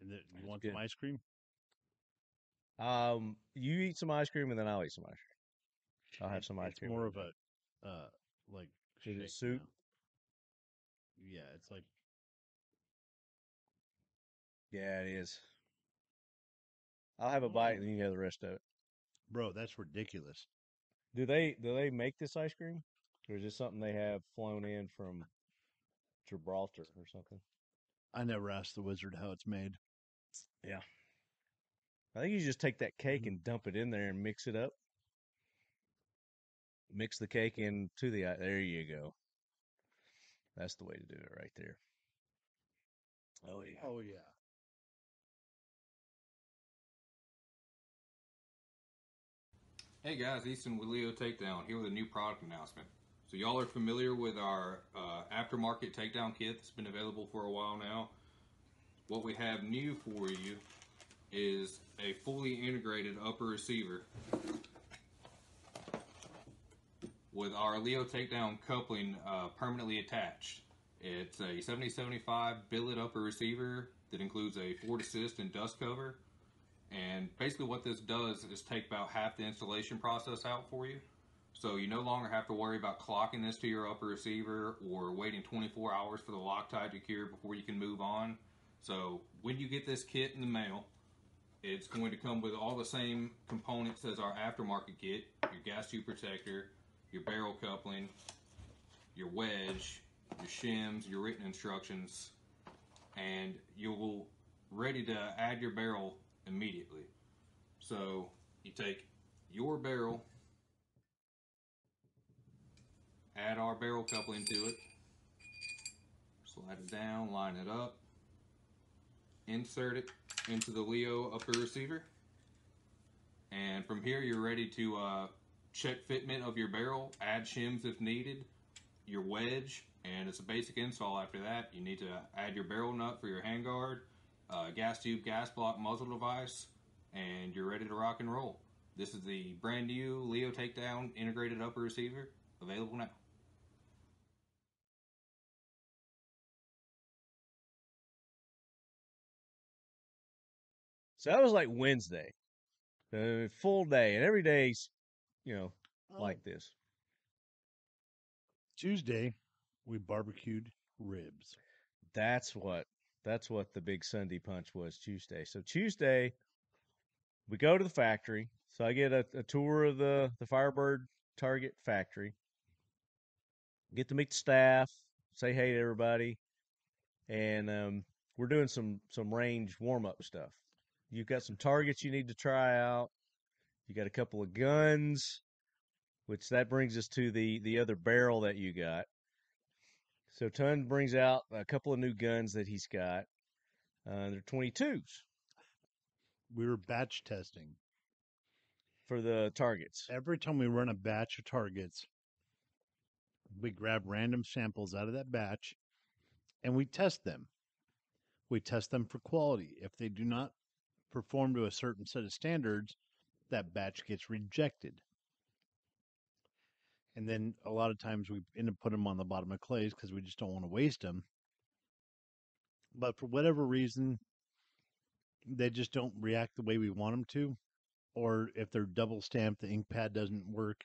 You want some ice cream? You eat some ice cream and then I'll eat some ice cream. I'll have some ice cream. It's more of a, like, is it soup? Now. Yeah, it's like. Yeah, it is. I'll have a bite and then you have the rest of it. Bro, that's ridiculous. Do they make this ice cream? Or is this something they have flown in from Gibraltar or something? I never asked the wizard how it's made. Yeah. I think you just take that cake and dump it in there and mix it up. Mix the cake into there you go. That's the way to do it right there. Oh, yeah. Oh, yeah. Hey guys, Easton with LEO Takedown here with a new product announcement. So y'all are familiar with our aftermarket takedown kit that's been available for a while now. What we have new for you is a fully integrated upper receiver with our LEO Takedown coupling permanently attached. It's a 7075 billet upper receiver that includes a forward assist and dust cover. And basically what this does is take about half the installation process out for you. So you no longer have to worry about clocking this to your upper receiver or waiting 24 hours for the Loctite to cure before you can move on. So when you get this kit in the mail, it's going to come with all the same components as our aftermarket kit: your gas tube protector, your barrel coupling, your wedge, your shims, your written instructions, and you'll ready to add your barrel immediately. So you take your barrel, add our barrel coupling to it, slide it down, line it up, insert it into the LEO upper receiver, and from here you're ready to check fitment of your barrel, add shims if needed, your wedge, and it's a basic install. After that, you need to add your barrel nut for your handguard, gas tube, gas block, muzzle device, and you're ready to rock and roll. This is the brand new LEO Takedown integrated upper receiver, available now. So that was like Wednesday, full day, and every day's, like this. Tuesday, we barbecued ribs. That's what the big Sunday punch was, Tuesday. So Tuesday, we go to the factory. So I get a tour of the Firebird Target factory. Get to meet the staff, say hey to everybody, and we're doing some range warm up stuff. You've got some targets you need to try out. You got a couple of guns, which that brings us to the other barrel that you got. So Ton brings out a couple of new guns that he's got. They're 22s We were batch testing. for the targets. Every time we run a batch of targets, we grab random samples out of that batch and we test them. We test them for quality. If they do not perform to a certain set of standards, that batch gets rejected. And then a lot of times we end up putting them on the bottom of clays because we just don't want to waste them. But for whatever reason, they just don't react the way we want them to. Or if they're double stamped, the ink pad doesn't work,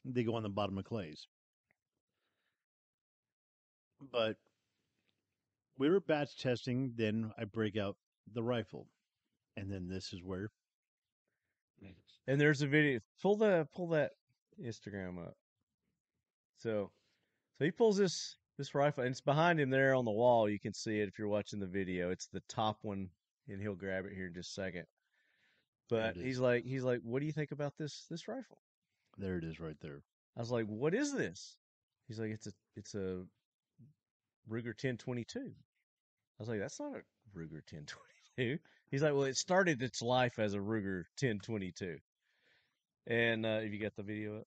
they go on the bottom of clays. But we were batch testing, then I break out the rifle. And then this is where And there's a video. Pull that Instagram up. So he pulls this rifle, and it's behind him there on the wall. You can see it if you're watching the video. It's the top one, and he'll grab it here in just a second. But he's like, what do you think about this rifle? there it is right there. I was like, what is this? He's like, it's a Ruger 1022. I was like, that's not a Ruger 1022. He's like, well, it started its life as a Ruger 1022. And if you got the video up,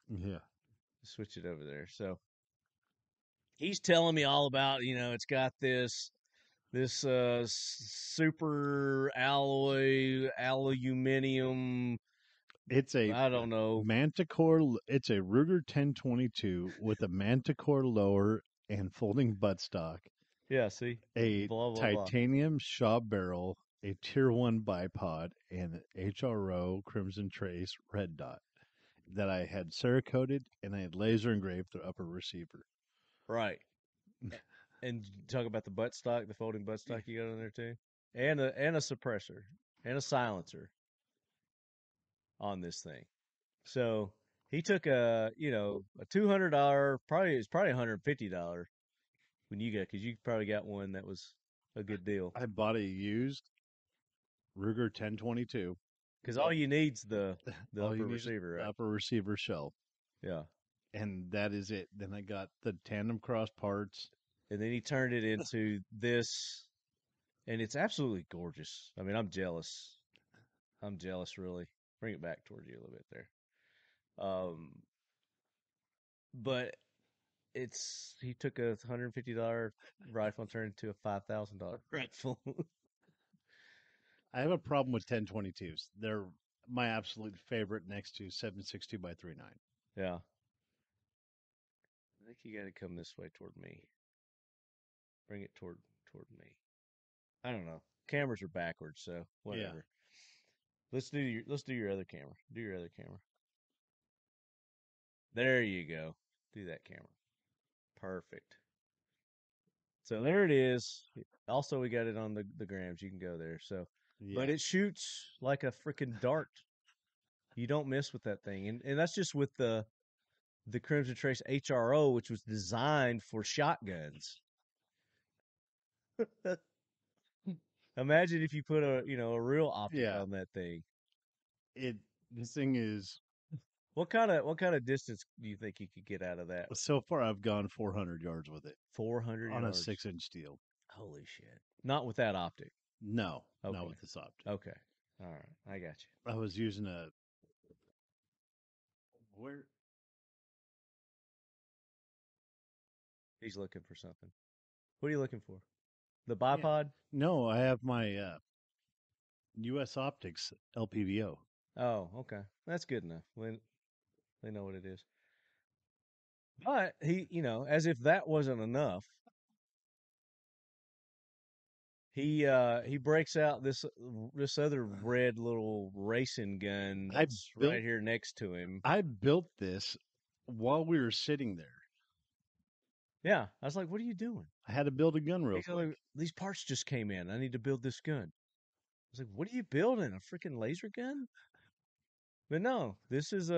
Yeah. switch it over there. So he's telling me all about, it's got this super alloy aluminum. It's a I don't know. Manticore. It's a Ruger 1022 with a Manticore lower and folding buttstock. Yeah, see, A blah, blah, blah. titanium Shaw barrel, a Tier 1 bipod, and an HRO Crimson Trace red dot that I had Cerakoted and I had laser engraved the upper receiver. Right. And talk about the buttstock, the folding buttstock you got on there too, and a suppressor and a silencer on this thing. So he took a $200, probably $150 when you got, because you probably got one that was a good deal. I bought a used Ruger 1022. Because all you need's the All upper you need is receiver, the right? upper receiver shell. Yeah. And that is it. Then I got the tandem cross parts. And then he turned it into this, and it's absolutely gorgeous. I mean, I'm jealous. Really. Bring it back towards you a little bit there. But he took a $150 rifle and turned it into a $5,000 rifle. I have a problem with 1022s. They're my absolute favorite next to 7.62 by 3.9. Yeah. I think you got to come this way toward me. Bring it toward me. I don't know. Cameras are backwards, so whatever. Yeah. Let's do your other camera. Do your other camera. There you go. Do that camera. Perfect. So there it is. Also, we got it on the grams. You can go there. So, Yeah. but it shoots like a freaking dart. You don't miss with that thing, and that's just with the Crimson Trace HRO, which was designed for shotguns. Imagine if you put a real optic on that thing. This thing is. What kind of distance do you think you could get out of that? So far, I've gone 400 yards with it. 400 on yards. a 6-inch steel. Holy shit! Not with that optic. No, Okay. not with this optic. Okay, all right, I got you. I was using a. Where? He's looking for something. What are you looking for? The bipod? No, I have my U.S. Optics LPVO. Oh, okay. That's good enough. They know what it is. But he, as if that wasn't enough, he breaks out this other red little racing gun that's right here next to him. I built this while we were sitting there. Yeah, I was like, "What are you doing?" I had to build a gun real quick. Like, these parts just came in. I need to build this gun. I was like, "What are you building? A freaking laser gun?" But no, this is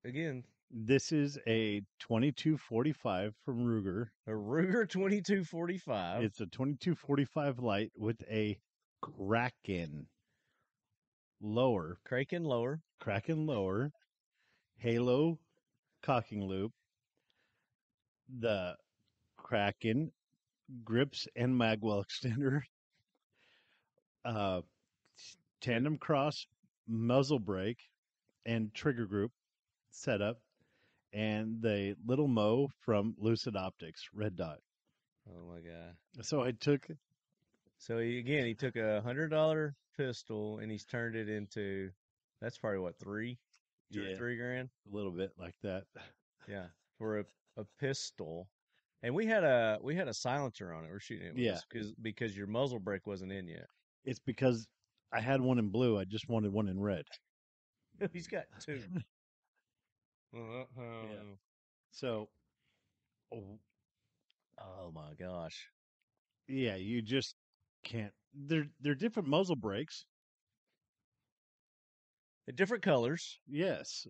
again, This is a 2245 from Ruger. A Ruger 2245. It's a 2245 light with a Kraken lower, Kraken lower. Halo cocking loop, the Kraken grips and magwell extender, uh, tandem cross muzzle brake and trigger group setup, and the little Mo from Lucid Optics, red dot. Oh my god! So I took, So he took $100 pistol and he's turned it into. That's probably what, $3 yeah, $3,000. a little bit like that. Yeah, for a pistol. And we had a silencer on it. We're shooting it with Yeah. because your muzzle brake wasn't in yet. It's because I had one in blue. I just wanted one in red. He's got two. So, Oh my gosh. yeah, you just can't. They're different muzzle brakes. They're different colors Yes,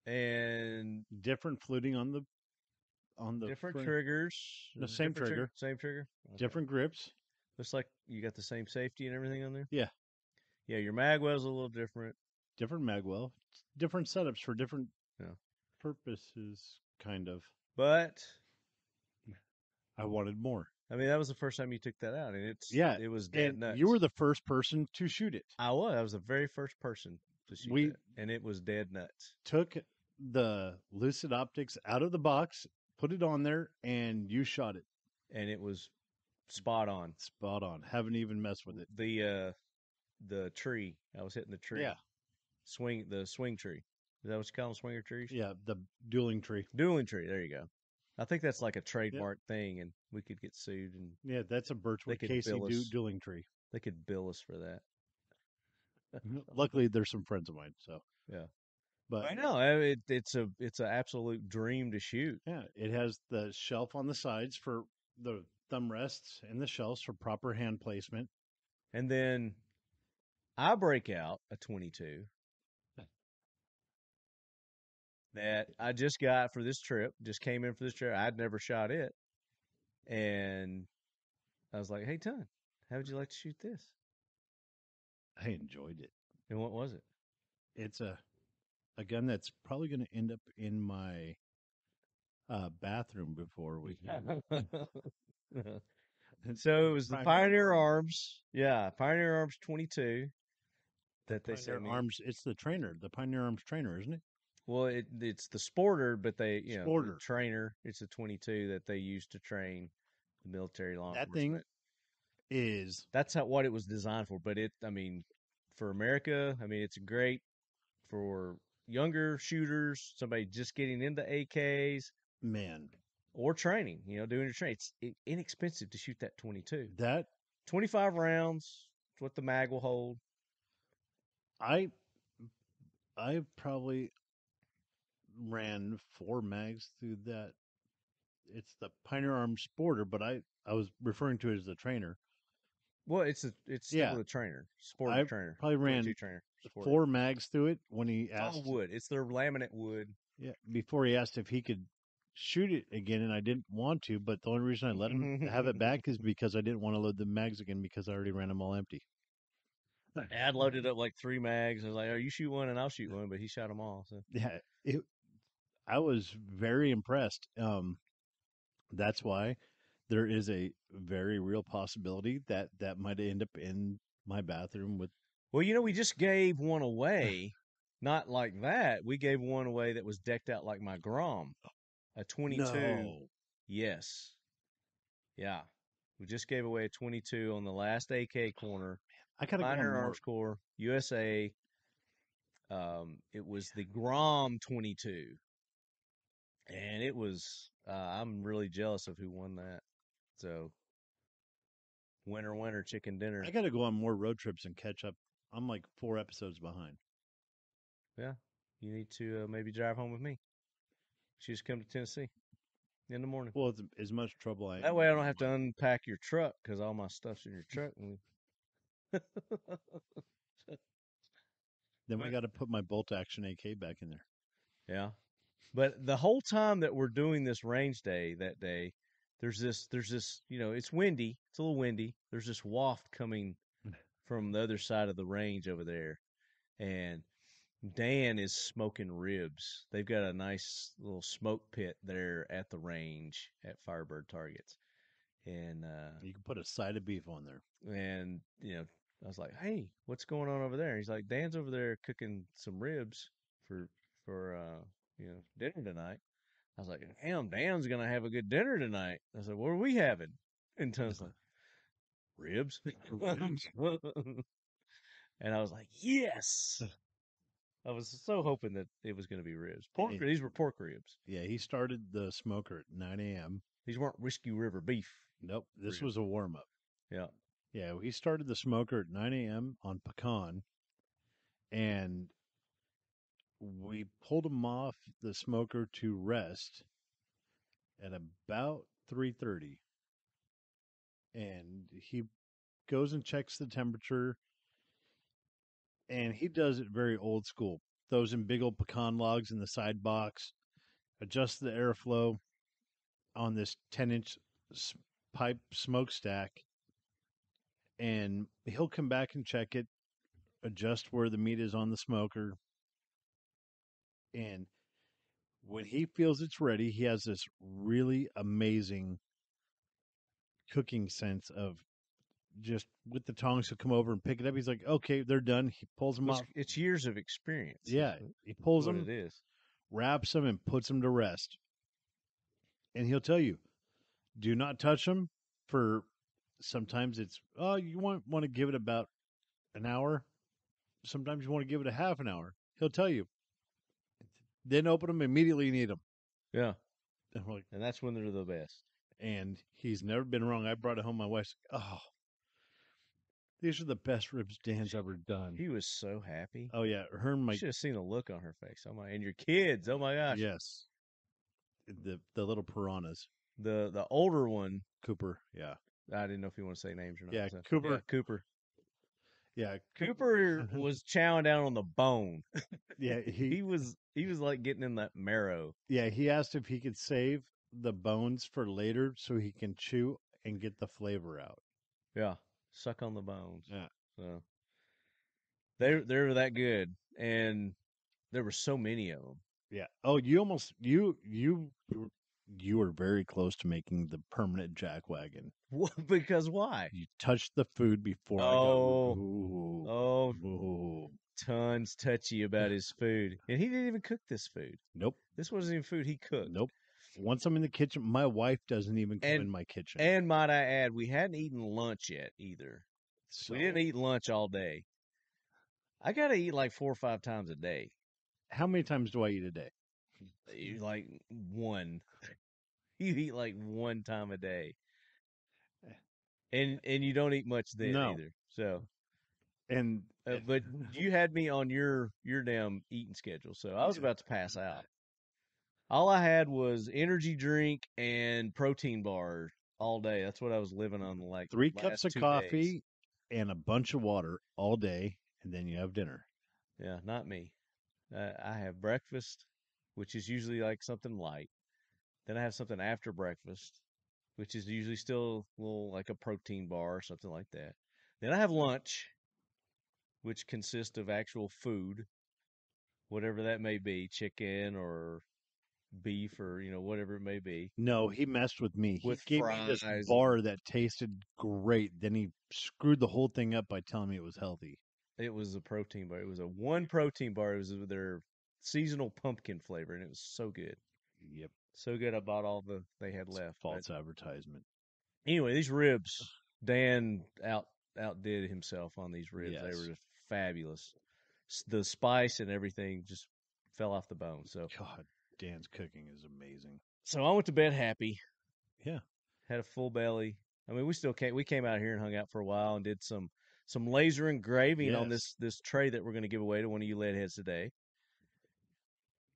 and different fluting on the different front. triggers. The same Different trigger. Same trigger. Okay. Different grips. Looks like you got the same safety and everything on there. Yeah. Yeah, your magwell's a little different. Different magwell. Different setups for different Yeah. purposes, kind of. But I wanted more. I mean, that was the first time you took that out, and it was dead And nuts. you were the first person to shoot it. I was the very first person to shoot We- that, and it was dead nuts. Took the Lucid Optics out of the box, put it on there, and you shot it. And it was spot on. Spot on. Haven't even messed with it. The tree. I was hitting the tree. Yeah. The swing tree. Is that what you call them, swinger trees? Yeah, the dueling tree. Dueling tree. There you go. I think that's like a trademark thing, and we could get sued, and Yeah, that's a Birchwood could Casey bill us. dueling tree. they could bill us for that. Luckily, there's some friends of mine, so Yeah. But I know it's an absolute dream to shoot. yeah, it has the shelf on the sides for the thumb rests and the shelves for proper hand placement. And then I break out a 22 that I just got for this trip. Just came in for this trip. I'd never shot it, and I was like, "Hey, Ton, how would you like to shoot this?" I enjoyed it. And what was it? It's a gun that's probably going to end up in my bathroom before we. So it was the Pioneer Arms. Yeah, Pioneer Arms 22 that they sent me. Arms. It's the trainer, the Pioneer Arms trainer, isn't it? Well, it's the Sporter, but the Sporter. trainer. It's a 22 that they use to train the military law That enforcement. thing is. That's what it was designed for. But for America, it's great for younger shooters, somebody just getting into AKs, Man, or training. Doing your training. It's inexpensive to shoot that 22. that 25 rounds. It's what the mag will hold. I probably ran 4 mags through that. It's the Pioneer Arms Sporter, but I was referring to it as the trainer. Well, it's still a trainer, sport I trainer. probably ran 22 trainer, sport. 4 mags through it when he It's asked. all wood. It's their laminate wood. Yeah, before he asked if he could shoot it again, and I didn't want to. But the only reason I let him have it back is because I didn't want to load the mags again because I already ran them all empty. I'd loaded up like 3 mags. I was like, "Oh, you shoot one and I'll shoot one," but he shot them all. So Yeah, I was very impressed. That's why there is a very real possibility that might end up in my bathroom with. Well, we just gave one away. Not like that. We gave one away that was decked out like my Grom, a 22. No. Yes. Yeah. We just gave away a 22 on the last AK corner. I gotta go Pioneer more. Arms Corps, USA. It was the Grom 22. And it was, I'm really jealous of who won that. So, winner, chicken dinner. I got to go on more road trips and catch up. I'm like 4 episodes behind. Yeah. You need to maybe drive home with me. She just come to Tennessee in the morning. Well, it's as much trouble That way I don't have to unpack your truck because all my stuff's in your truck. Then we got to put my bolt action AK back in there. Yeah. But the whole time that we're doing this range day that day, there's this, it's windy. It's a little windy. There's this waft coming from the other side of the range over there. And Dan is smoking ribs. They've got a nice little smoke pit there at the range at Firebird Targets. And You can put a side of beef on there. and I was like, "Hey, what's going on over there?" He's like, "Dan's over there cooking some ribs for dinner tonight." I was like, "Damn, Dan's gonna have a good dinner tonight." I said, "What are we having?" And Tony's like, "Ribs." And I was like, "Yes." I was so hoping that it was going to be ribs. Hey. These were pork ribs. Yeah, he started the smoker at 9 a.m. These weren't Whiskey River beef. Nope, this Ribs. was a warm up. Yeah. Yeah, he started the smoker at 9 a.m. on pecan, and we pulled him off the smoker to rest at about 3:30. And he goes and checks the temperature, and he does it very old school. Throws in big old pecan logs in the side box, adjusts the airflow on this 10-inch pipe smokestack, and he'll come back and check it, adjust where the meat is on the smoker, and when he feels it's ready, he has this really amazing cooking sense of just with the tongs, he'll come over and pick it up. He's like, okay, they're done. He pulls them off. It's years of experience. Yeah, he pulls What them, it is. wraps them, and puts them to rest. And he'll tell you, do not touch them for. Sometimes it's you want to give it about an hour. Sometimes you want to give it a half an hour. He'll tell you. Then open them immediately and eat them. Yeah. And we're like, And that's when they're the best. and he's never been wrong. I brought it home. My wife's like, oh, these are the best ribs Dan's ever done. He was so happy. Oh yeah, her and You my should have seen the look on her face. Oh my! And your kids. Oh my gosh. yes, the little piranhas. The older one. Cooper, yeah, I didn't know if you want to say names or not. Yeah, So, Cooper. Yeah, Cooper. yeah, Cooper was chowing down on the bone. yeah. He was like getting in that marrow. Yeah, he asked if he could save the bones for later so he can chew and get the flavor out. Yeah, suck on the bones. Yeah. So they were that good, and there were so many of them. Yeah. Oh, you were very close to making the permanent jackwagon. Because why? You touched the food before I Oh. got. Ooh, Oh, ooh. Tons touchy about his food, and he didn't even cook this food. Nope. This wasn't even food he cooked. Nope. Once I'm in the kitchen, my wife doesn't even come in my kitchen. And might I add, we hadn't eaten lunch yet either. So, We didn't eat lunch all day. I gotta eat like 4 or 5 times a day. how many times do I eat a day? You like one. You eat like one time a day, and you don't eat much then No. either. So, And but you had me on your damn eating schedule, so I was about to pass out. All I had was energy drink and protein bar all day. That's what I was living on. Like 3 last cups of 2 coffee days. and a bunch of water all day, and then you have dinner. Yeah, not me. I have breakfast, which is usually like something light. Then I have something after breakfast, which is usually still a little like a protein bar or something like that. Then I have lunch, which consists of actual food, whatever that may be, chicken or beef or whatever it may be. No, he messed with me. With he gave me this fries bar that tasted great. Then he screwed the whole thing up by telling me it was healthy. It was a protein bar. It was a one protein bar. It was their seasonal pumpkin flavor, and it was so good. Yep. So good, I bought all they had left. False advertisement. Anyway, these ribs, Dan outdid himself on these ribs. Yes. They were just fabulous. The spice and everything just fell off the bone. So God, Dan's cooking is amazing. So I went to bed happy. Yeah. Had a full belly. I mean, we came out here and hung out for a while and did some laser engraving on Yes. this tray that we're going to give away to one of you lead heads today.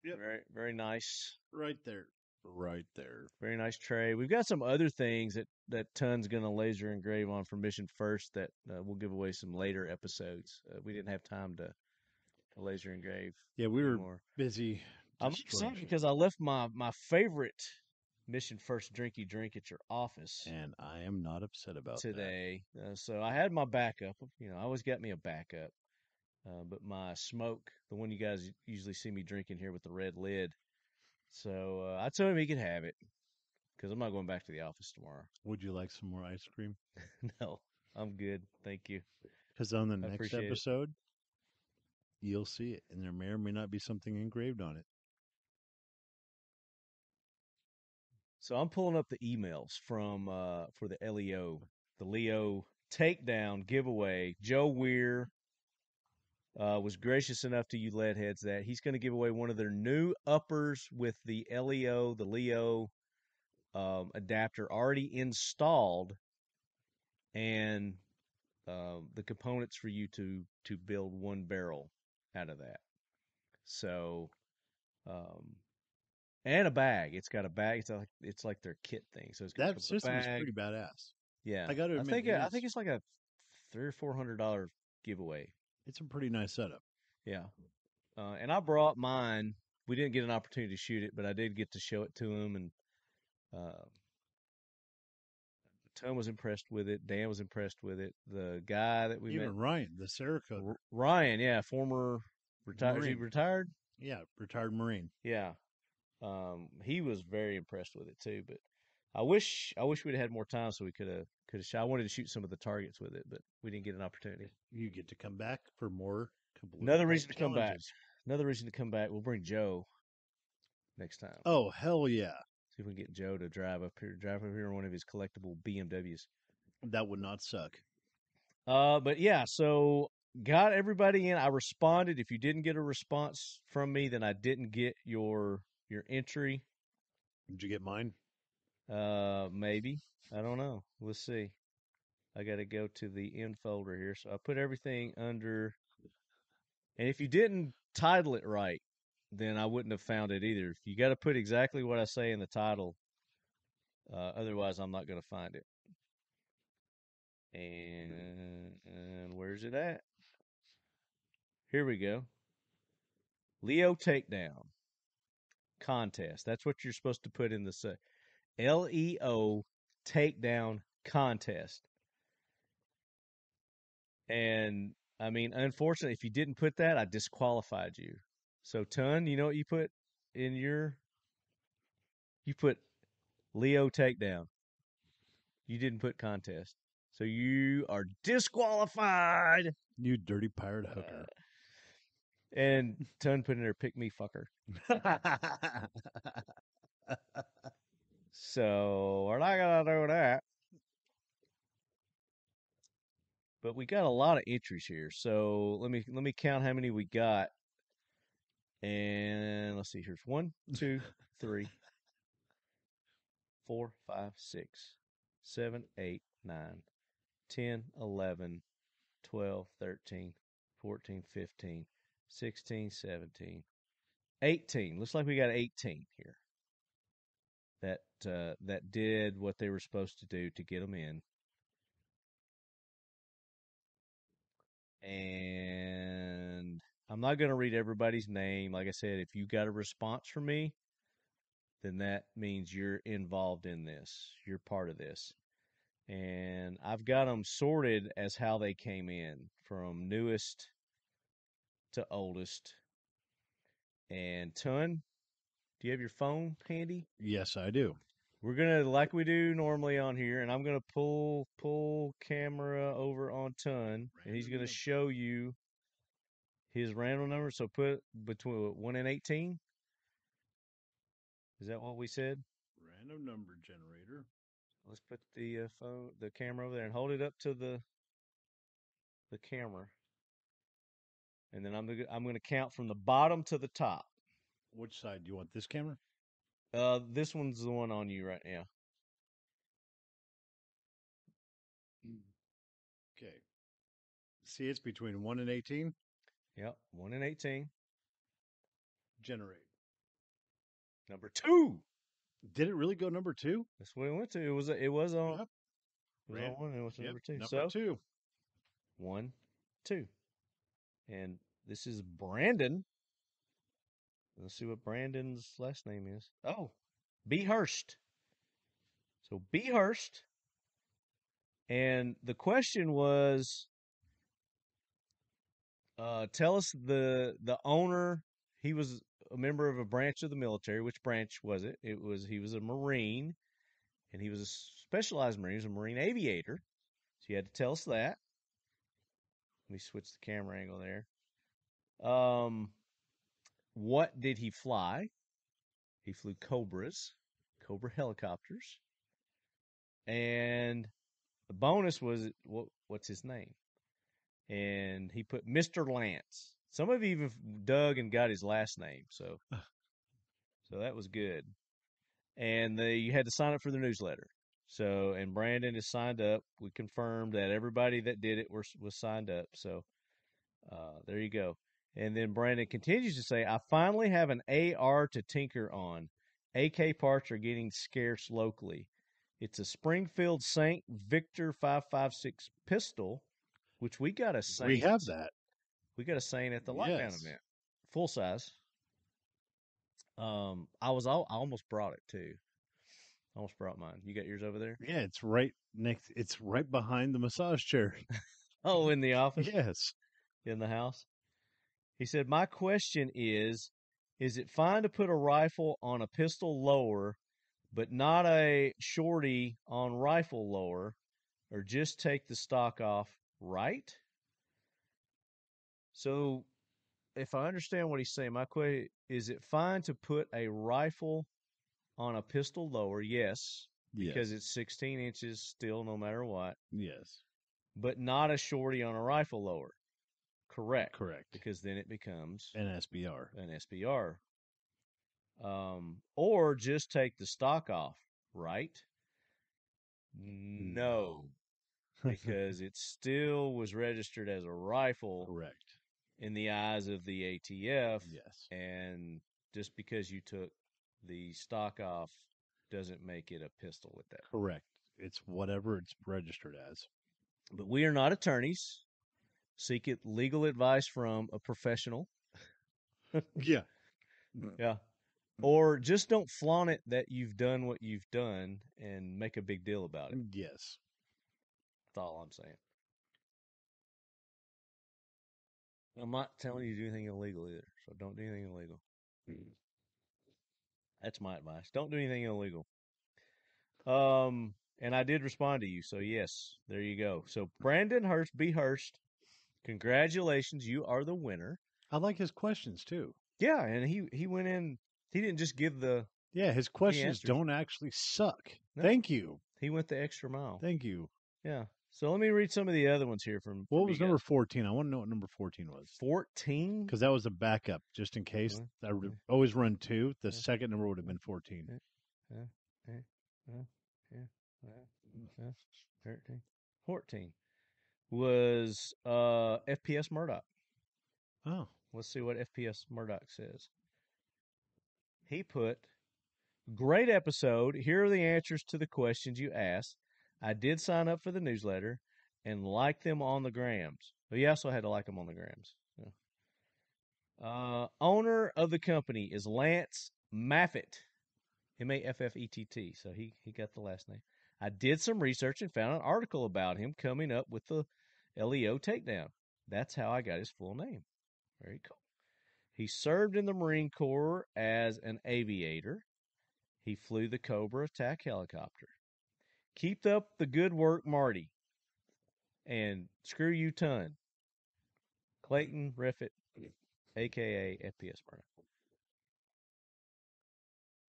Yep. Very, very nice. Right there. Right there. Very nice tray. We've got some other things that Ton's going to laser engrave on for Mission First that we'll give away some later episodes. We didn't have time to laser engrave. Yeah, we were anymore. busy I'm upset because I left my favorite Mission First Drinky Drink at your office And I am not upset about today. So I had my backup. I always got me a backup. But my smoke, the one you guys usually see me drinking here with the red lid. So I told him he could have it because I'm not going back to the office tomorrow. Would you like some more ice cream? No, I'm good. Thank you. Because on the I next appreciate it. episode, you'll see it, and there may or may not be something engraved on it. So I'm pulling up the emails from for the LEO Takedown giveaway. Joe Weir was gracious enough to you lead heads that he's going to give away one of their new uppers with the LEO adapter already installed, and the components for you to build one barrel out of that. So, and a bag. It's got a bag. It's like their kit thing. So it's got That system is pretty badass. Yeah, I got to admit, I think it's like a $300 or $400 giveaway. It's a pretty nice setup. Yeah, and I brought mine. We didn't get an opportunity to shoot it, but I did get to show it to him, and Tom was impressed with it. Dan was impressed with it. The guy that we Even met, Ryan, the Sarah Ryan, yeah, former retired. Is he retired? Yeah, retired Marine. Yeah, he was very impressed with it too. But I wish we'd had more time so we could have shot. I wanted to shoot some of the targets with it, but we didn't get an opportunity. You get to come back for more. Another reason to come back. Another reason to come back. We'll bring Joe next time. Oh, hell yeah. See if we can get Joe to drive up here in one of his collectible BMWs. That would not suck. But yeah, so got everybody in. I responded. If you didn't get a response from me, then I didn't get your entry. Did you get mine? Maybe. I don't know. Let's see. I got to go to the in folder here. So I put everything under. And if you didn't title it right, then I wouldn't have found it either. You got to put exactly what I say in the title. Otherwise, I'm not going to find it. And where's it at? Here we go. LEO Takedown contest. That's what you're supposed to put in the LEO Takedown contest. And I mean, unfortunately, if you didn't put that, I disqualified you. So, Ton, you know what you put in your? You put LEO Takedown. You didn't put contest. So you are disqualified. You dirty pirate hooker. And Ton put in there, pick me, fucker. So we're not going to do that. But we got a lot of entries here. So let me count how many we got. And let's see, here's 1, 2, 3, 4, 5, 6, 7, 8, 9, 10, 11, 12, 13, 14, 15, 16, 17, 18. Looks like we got 18 here that did what they were supposed to do to get them in. And I'm not going to read everybody's name. Like I said, if you got a response from me, then that means you're involved in this. You're part of this. And I've got them sorted as how they came in, from newest to oldest. And Ton, do you have your phone handy? Yes, I do. We're going to, like we do normally on here, and I'm going to pull camera over on Ton, and he's going to show you his random number. So put between 1 and 18. Is that what we said? Random number generator. Let's put the camera over there and hold it up to the camera. And then I'm going to count from the bottom to the top. Which side? Do you want this camera? This one's the one on you right now. Okay. See, it's between 1 and 18. Yep, 1 and 18. Generate. Number 2. Did it really go number 2? That's what it went to. It was on. Yep. It was on 1. It was number 2. Number 2. 1, 2. And this is Brandon. Let's see what Brandon's last name is. Oh, B. Hurst. So B. Hurst. And the question was, tell us the owner. He was a member of a branch of the military. Which branch was it? He was a Marine, and he was a specialized Marine. He was a Marine aviator. So you had to tell us that. Let me switch the camera angle there. What did he fly? He flew Cobras, Cobra helicopters. And the bonus was what's his name? And he put Mr. Lance. Some of you even dug and got his last name, so that was good. And you had to sign up for the newsletter. So, and Brandon is signed up. We confirmed that everybody that did it was signed up. So, there you go. And then Brandon continues to say, I finally have an AR to tinker on. AK parts are getting scarce locally. It's a Springfield Saint Victor 5.56 pistol, which we got a Saint. We have that. We got a Saint at the lockdown event, full size. I almost brought it too. I almost brought mine. You got yours over there? Yeah, it's right next. It's right behind the massage chair. Oh, in the office? Yes. In the house? He said, my question is it fine to put a rifle on a pistol lower, but not a shorty on rifle lower, or just take the stock off, right? So, if I understand what he's saying, my question is it fine to put a rifle on a pistol lower? Yes, because it's 16 inches still, no matter what. Yes. But not a shorty on a rifle lower. Correct. Because then it becomes an SBR. Or just take the stock off, right? No. Because it still was registered as a rifle. Correct. In the eyes of the ATF. Yes. And just because you took the stock off doesn't make it a pistol with that. Correct. It's whatever it's registered as. But we are not attorneys. Seek legal advice from a professional. Yeah. Yeah. Or just don't flaunt it that you've done what you've done and make a big deal about it. Yes. That's all I'm saying. I'm not telling you to do anything illegal either, so don't do anything illegal. That's my advice. Don't do anything illegal. And I did respond to you, so yes, there you go. So Brandon Hurst, B. Hurst, congratulations, you are the winner. I like his questions too. Yeah, and he went in. He didn't just give the. Yeah, his questions don't actually suck. No. Thank you. He went the extra mile. Thank you. Yeah. So let me read some of the other ones here from. What was number 14? I want to know what number 14 was. 14? Because that was a backup, just in case. I would always run 2. The second number would have been 14. 13. 14 was FPS Murdoch. Oh. Let's see what FPS Murdoch says. He put, great episode. Here are the answers to the questions you asked. I did sign up for the newsletter and like them on the grams. But you also had to like them on the grams. So. Owner of the company is Lance Maffett. Maffett. So he got the last name. I did some research and found an article about him coming up with the LEO Takedown. That's how I got his full name. Very cool. He served in the Marine Corps as an aviator. He flew the Cobra attack helicopter. Keep up the good work, Marty. And screw you, ton. Clayton Riffett, a.k.a. FPS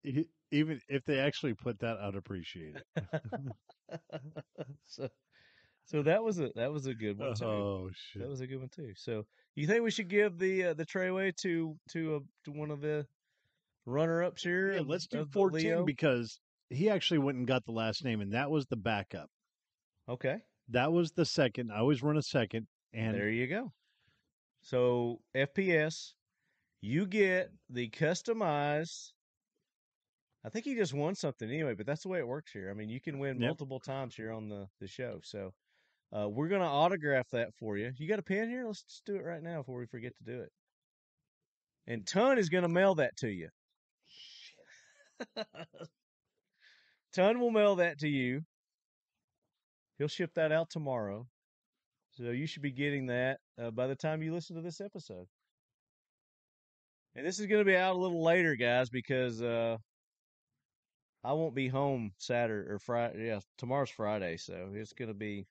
Murdoch. Even if they actually put that, I'd appreciate it. So that was a good one too. Oh shit, that was a good one too. So you think we should give the tray away to one of the runner-ups here? Yeah, let's do 14 because he actually went and got the last name, and that was the backup. Okay, that was the second. I always run a second, and there you go. So FPS, you get the customized. I think he just won something anyway, but that's the way it works here. I mean, you can win multiple times here on the show. So we're going to autograph that for you. You got a pen here? Let's just do it right now before we forget to do it. And Ton is going to mail that to you. Ton will mail that to you. He'll ship that out tomorrow. So you should be getting that by the time you listen to this episode. And this is going to be out a little later, guys, because I won't be home Saturday or Friday. Yeah, tomorrow's Friday, so it's going to be.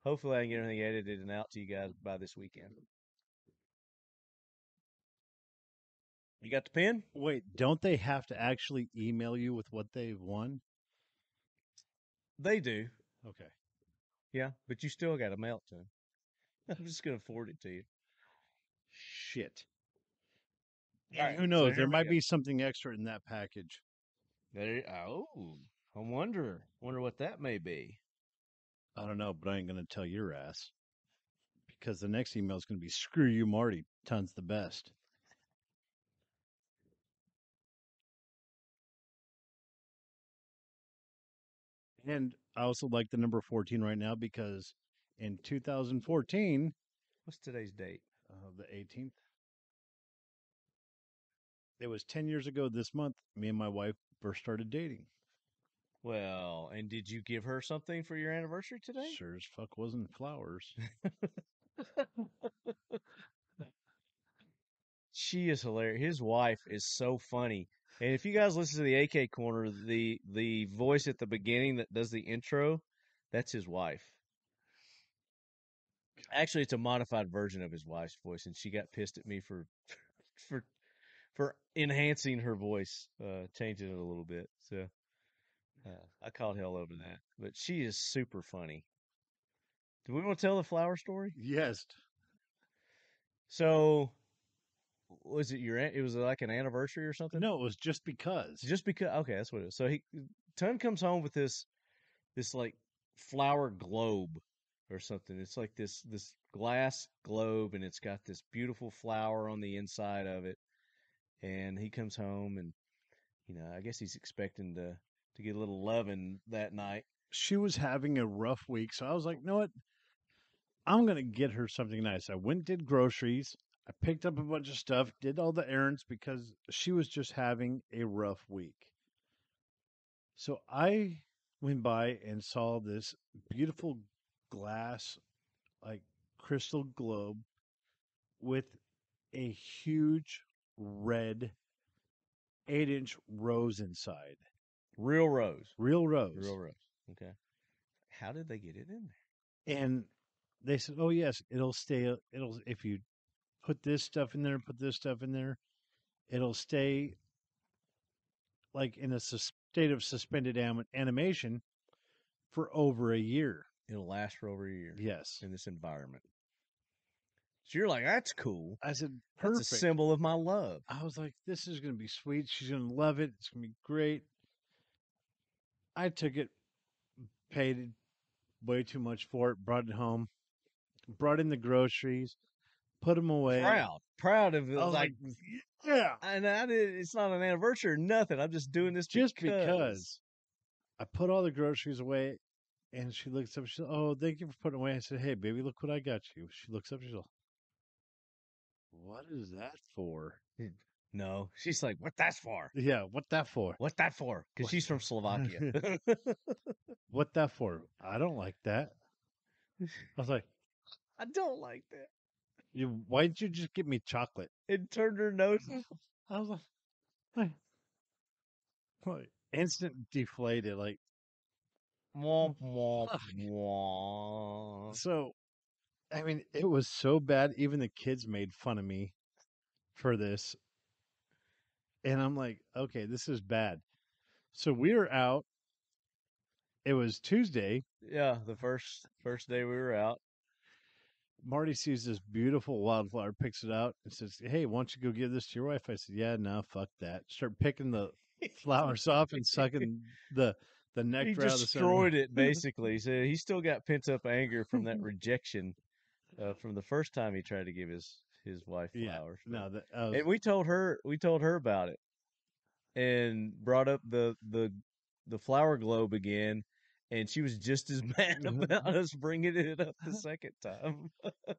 Hopefully, I can get everything edited and out to you guys by this weekend. You got the pen? Wait, don't they have to actually email you with what they've won? They do. Okay. Yeah, but you still got to mail it to them. I'm just going to forward it to you. Shit. All right, Who so knows? here There we might go. be something extra in that package. Oh, I wonder what that may be. I don't know, but I ain't going to tell your ass. Because the next email is going to be, screw you, Marty. Ton's the best. And I also like the number 14 right now because in 2014, What's today's date? the 18th, it was 10 years ago this month, me and my wife first started dating. Well, and did you give her something for your anniversary today? Sure as fuck wasn't flowers. She is hilarious. His wife is so funny. And if you guys listen to the AK Corner, the voice at the beginning that does the intro, that's his wife. Actually, it's a modified version of his wife's voice, and she got pissed at me for for for enhancing her voice, changing it a little bit. So I called hell over that. But she is super funny. Do we want to tell the flower story? Yes. So was it it was like an anniversary or something? No, it was just because. Just because. Okay, that's what it is. So Ton comes home with this like flower globe or something. It's like this glass globe, and it's got this beautiful flower on the inside of it. And he comes home, and I guess he's expecting to get a little loving that night. She was having a rough week, so I was like, you know what? I'm going to get her something nice. I went and did groceries. I picked up a bunch of stuff, did all the errands because she was just having a rough week. So I went by and saw this beautiful glass, like crystal globe with a huge red 8-inch rose inside. Real rose. Real rose. Real rose. Okay. How did they get it in there? And they said, "Oh yes, it'll stay. It'll if you put this stuff in there, put this stuff in there, it'll stay like in a state of suspended animation for over a year." It'll last for over a year. Yes. In this environment. So you're like, that's cool. I said, perfect. That's a symbol of my love. I was like, this is going to be sweet. She's going to love it. It's going to be great. I took it, paid way too much for it, brought it home, brought in the groceries, put them away. Proud of it. I was like, yeah. And it's not an anniversary or nothing. I'm just doing this just because. I put all the groceries away, and she looks up. She said, "Oh, thank you for putting away." I said, "Hey, baby, look what I got you." She looks up. She's like, "What is that for?" No, she's like, "What that's for?" Yeah, what that for? What that for? Because she's from Slovakia. What that for? I don't like that. I was like, I don't like that. Why didn't you just give me chocolate? It turned her nose. I was like instant deflated, like. Womp, womp, womp. So, I mean, it was so bad. Even the kids made fun of me for this. And I'm like, okay, this is bad. So we were out. It was Tuesday. Yeah, the first day we were out. Marty sees this beautiful wildflower, picks it out, and says, "Hey, why don't you go give this to your wife?" I said, "Yeah, no, fuck that." Start picking the flowers off and sucking the nectar out of the center. He destroyed it, basically. So he still got pent up anger from that rejection from the first time he tried to give his wife flowers. Yeah, no, and we told her about it, and brought up the flower globe again, and she was just as mad about us bringing it up the second time.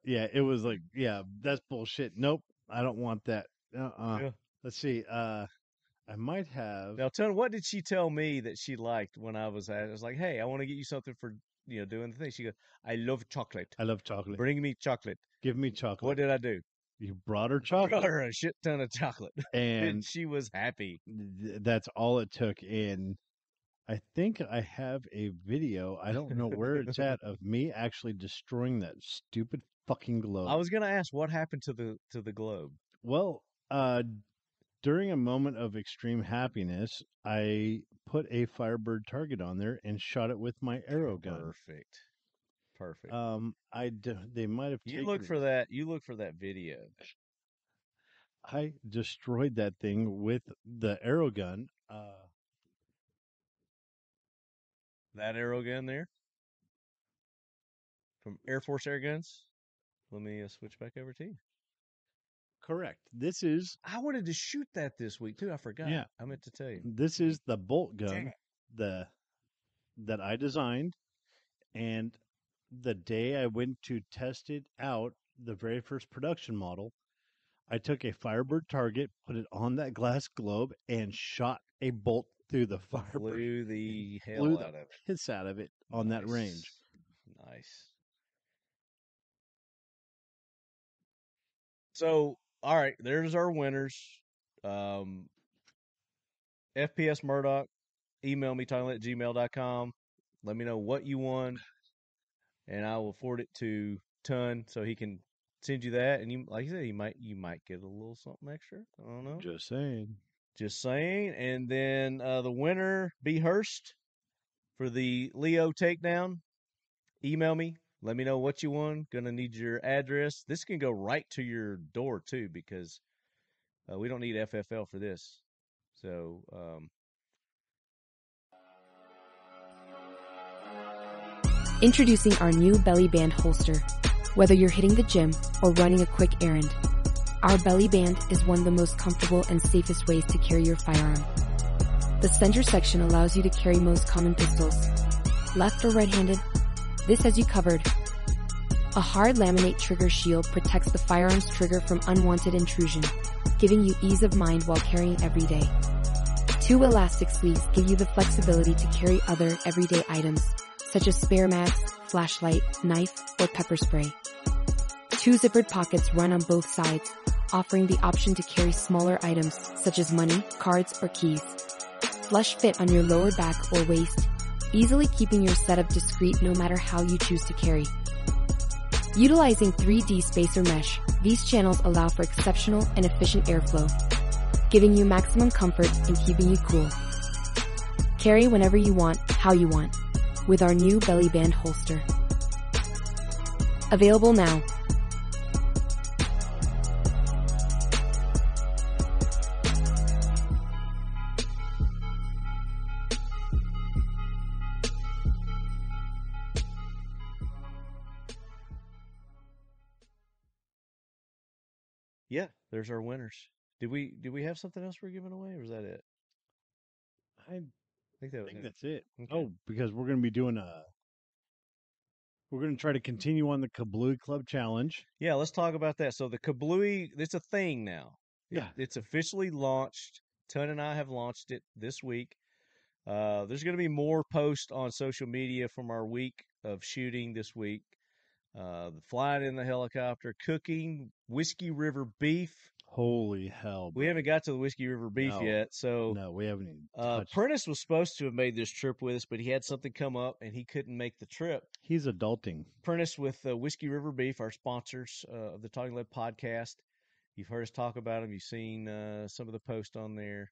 Yeah, it was like, yeah, that's bullshit. Nope, I don't want that. Yeah. Let's see. I might have. Now, tell what did she tell me that she liked when I was at? I was like, hey, I want to get you something for doing the thing. She goes, I love chocolate. I love chocolate. Bring me chocolate. Give me chocolate. What did I do? You brought her I chocolate, brought her a shit ton of chocolate, and and she was happy. that's all it took. And I think I have a video. I don't know where it's at of me actually destroying that stupid fucking globe. I was gonna ask what happened to the globe. Well, during a moment of extreme happiness, I put a Firebird target on there and shot it with my arrow gun. Perfect. They might have You taken look it. for that. You look for that video. I destroyed that thing with the arrow gun. That arrow gun there from Air Force Air Guns. Let me switch back over to you. Correct. This is I wanted to shoot that this week too. I forgot. Yeah. I meant to tell you. this is the bolt Dang gun it. that I designed, and the day I went to test it out, the very first production model, I took a Firebird target, put it on that glass globe, and shot a bolt through the Firebird. Blew the hell Blew out the of it. piss out of it on that range. Nice. So, all right, there's our winners. FPS Murdoch, email me, talkinglead@gmail.com. Let me know what you won, and I will forward it to Ton so he can send you that. And you, like you said, you might get a little something extra. I don't know. Just saying. Just saying. And then the winner, B. Hurst, for the Leo Takedown. Email me. Let me know what you won. Gonna need your address. This can go right to your door too, because we don't need FFL for this. So Introducing our new belly band holster. Whether you're hitting the gym or running a quick errand, our belly band is one of the most comfortable and safest ways to carry your firearm. The center section allows you to carry most common pistols. Left or right-handed, this has you covered. A hard laminate trigger shield protects the firearm's trigger from unwanted intrusion, giving you ease of mind while carrying every day. 2 elastic sleeves give you the flexibility to carry other everyday items, such as spare mags, flashlight, knife, or pepper spray. 2 zippered pockets run on both sides, offering the option to carry smaller items such as money, cards, or keys. Flush fit on your lower back or waist, easily keeping your setup discreet no matter how you choose to carry. Utilizing 3D spacer mesh, these channels allow for exceptional and efficient airflow, giving you maximum comfort and keeping you cool. Carry whenever you want, how you want, with our new belly band holster. Available now. yeah, there's our winners. Did we have something else we're giving away, or was that it? I think that was think it. that's it. Okay. Oh, because we're going to be doing we're going to try to continue on the Kabloowey Club challenge. Yeah, let's talk about that. So the Kabloowey, it's a thing now. Yeah. It's officially launched. Ton and I have launched it this week. There's going to be more posts on social media from our week of shooting this week. The flying in the helicopter, cooking, Whiskey River beef. Holy hell. We haven't got to the Whiskey River beef yet. So no, we haven't even touched. Prentice was supposed to have made this trip with us, but he had something come up and he couldn't make the trip. He's adulting. Prentice with Whiskey River Beef, our sponsors of the Talking Lead podcast. You've heard us talk about them. You've seen some of the posts on there.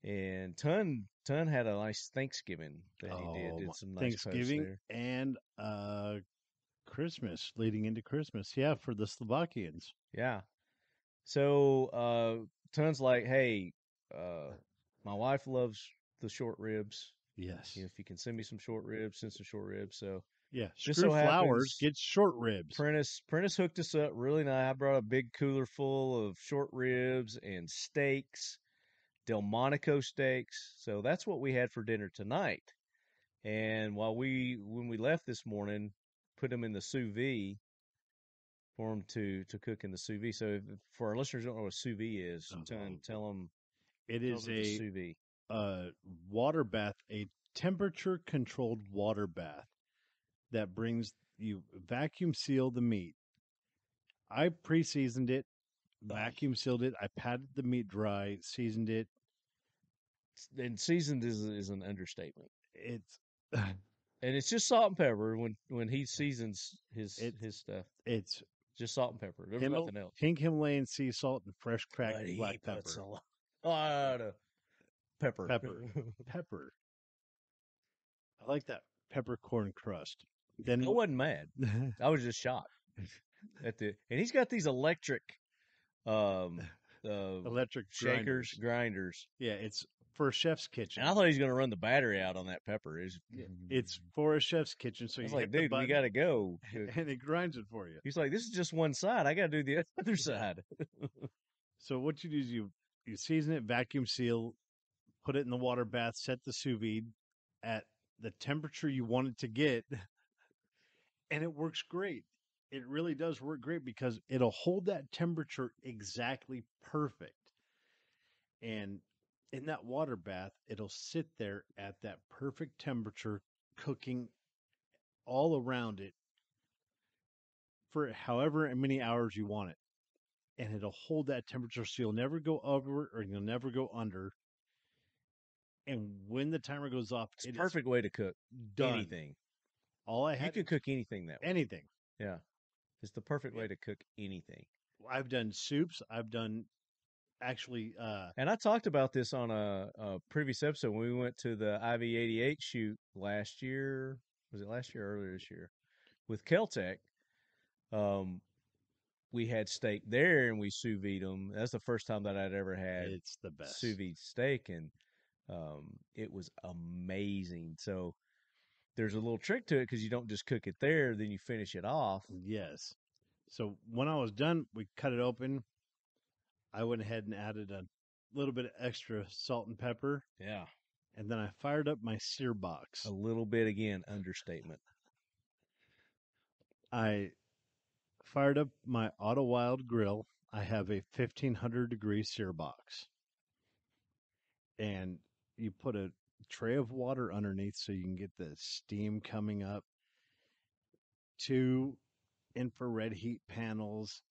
And Ton had a nice Thanksgiving that he did. Did some nice Thanksgiving posts there. And Christmas, leading into Christmas. Yeah, for the Slovakians. Yeah. So Ton's like, hey, my wife loves the short ribs. Yes. If you can send me some short ribs, send some short ribs. So yeah, just Screw so Flowers gets short ribs. Prentice hooked us up really nice. I brought a big cooler full of short ribs and steaks, Delmonico steaks. So that's what we had for dinner tonight. And when we left this morning, put them in the sous vide. for them to cook in the sous vide. So for our listeners who don't know what sous vide is, tell them. It is the sous vide. Water bath, a temperature controlled water bath that brings you vacuum seal the meat. I pre-seasoned it, vacuum sealed it. I patted the meat dry, seasoned it. And seasoned is an understatement. It's and it's just salt and pepper when he seasons his stuff. It's just salt and pepper. There's nothing else. Pink Himalayan sea salt and fresh cracked black pepper. A lot of pepper. Pepper. I like that peppercorn crust. Then I wasn't mad. I was just shocked and he's got these electric shakers, grinders. Yeah, it's for a chef's kitchen. And I thought he was going to run the battery out on that pepper. It's for a chef's kitchen, so I was like, dude, we got to go. And it grinds it for you. He's like, this is just one side. I got to do the other side. So what you do is you season it, vacuum seal, put it in the water bath, set the sous vide at the temperature you want it to get, and it works great. It really does work great because it'll hold that temperature exactly perfect. And in that water bath, it'll sit there at that perfect temperature, cooking all around it for however many hours you want it. And it'll hold that temperature so you'll never go over or you'll never go under. And when the timer goes off, it's a perfect way to cook anything. You could cook anything that way. Anything. Yeah. It's the perfect way to cook anything. I've done soups. I've done actually and I talked about this on a previous episode when we went to the IV-88 shoot last year. Was it last year or earlier this year? With Keltec. We had steak there and we sous vide them. That's the first time that I'd ever had it's the best sous vide steak, and it was amazing. So there's a little trick to it because you don't just cook it there, then you finish it off. Yes. So when I was done, we cut it open. I went ahead and added a little bit of extra salt and pepper. Yeah. And then I fired up my sear box. A little bit, again, understatement. I fired up my Auto Wild grill. I have a 1500 degree sear box. And you put a tray of water underneath so you can get the steam coming up. 2 infrared heat panels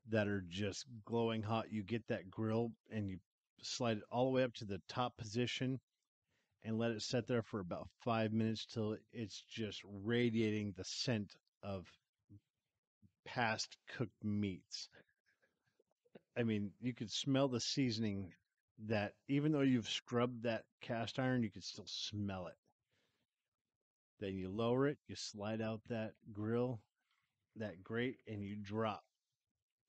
that are just glowing hot. You get that grill and you slide it all the way up to the top position and let it sit there for about 5 minutes till it's just radiating the scent of past cooked meats. I mean, you could smell the seasoning that even though you've scrubbed that cast iron, you could still smell it. Then you lower it, you slide out that grill, that grate, and you drop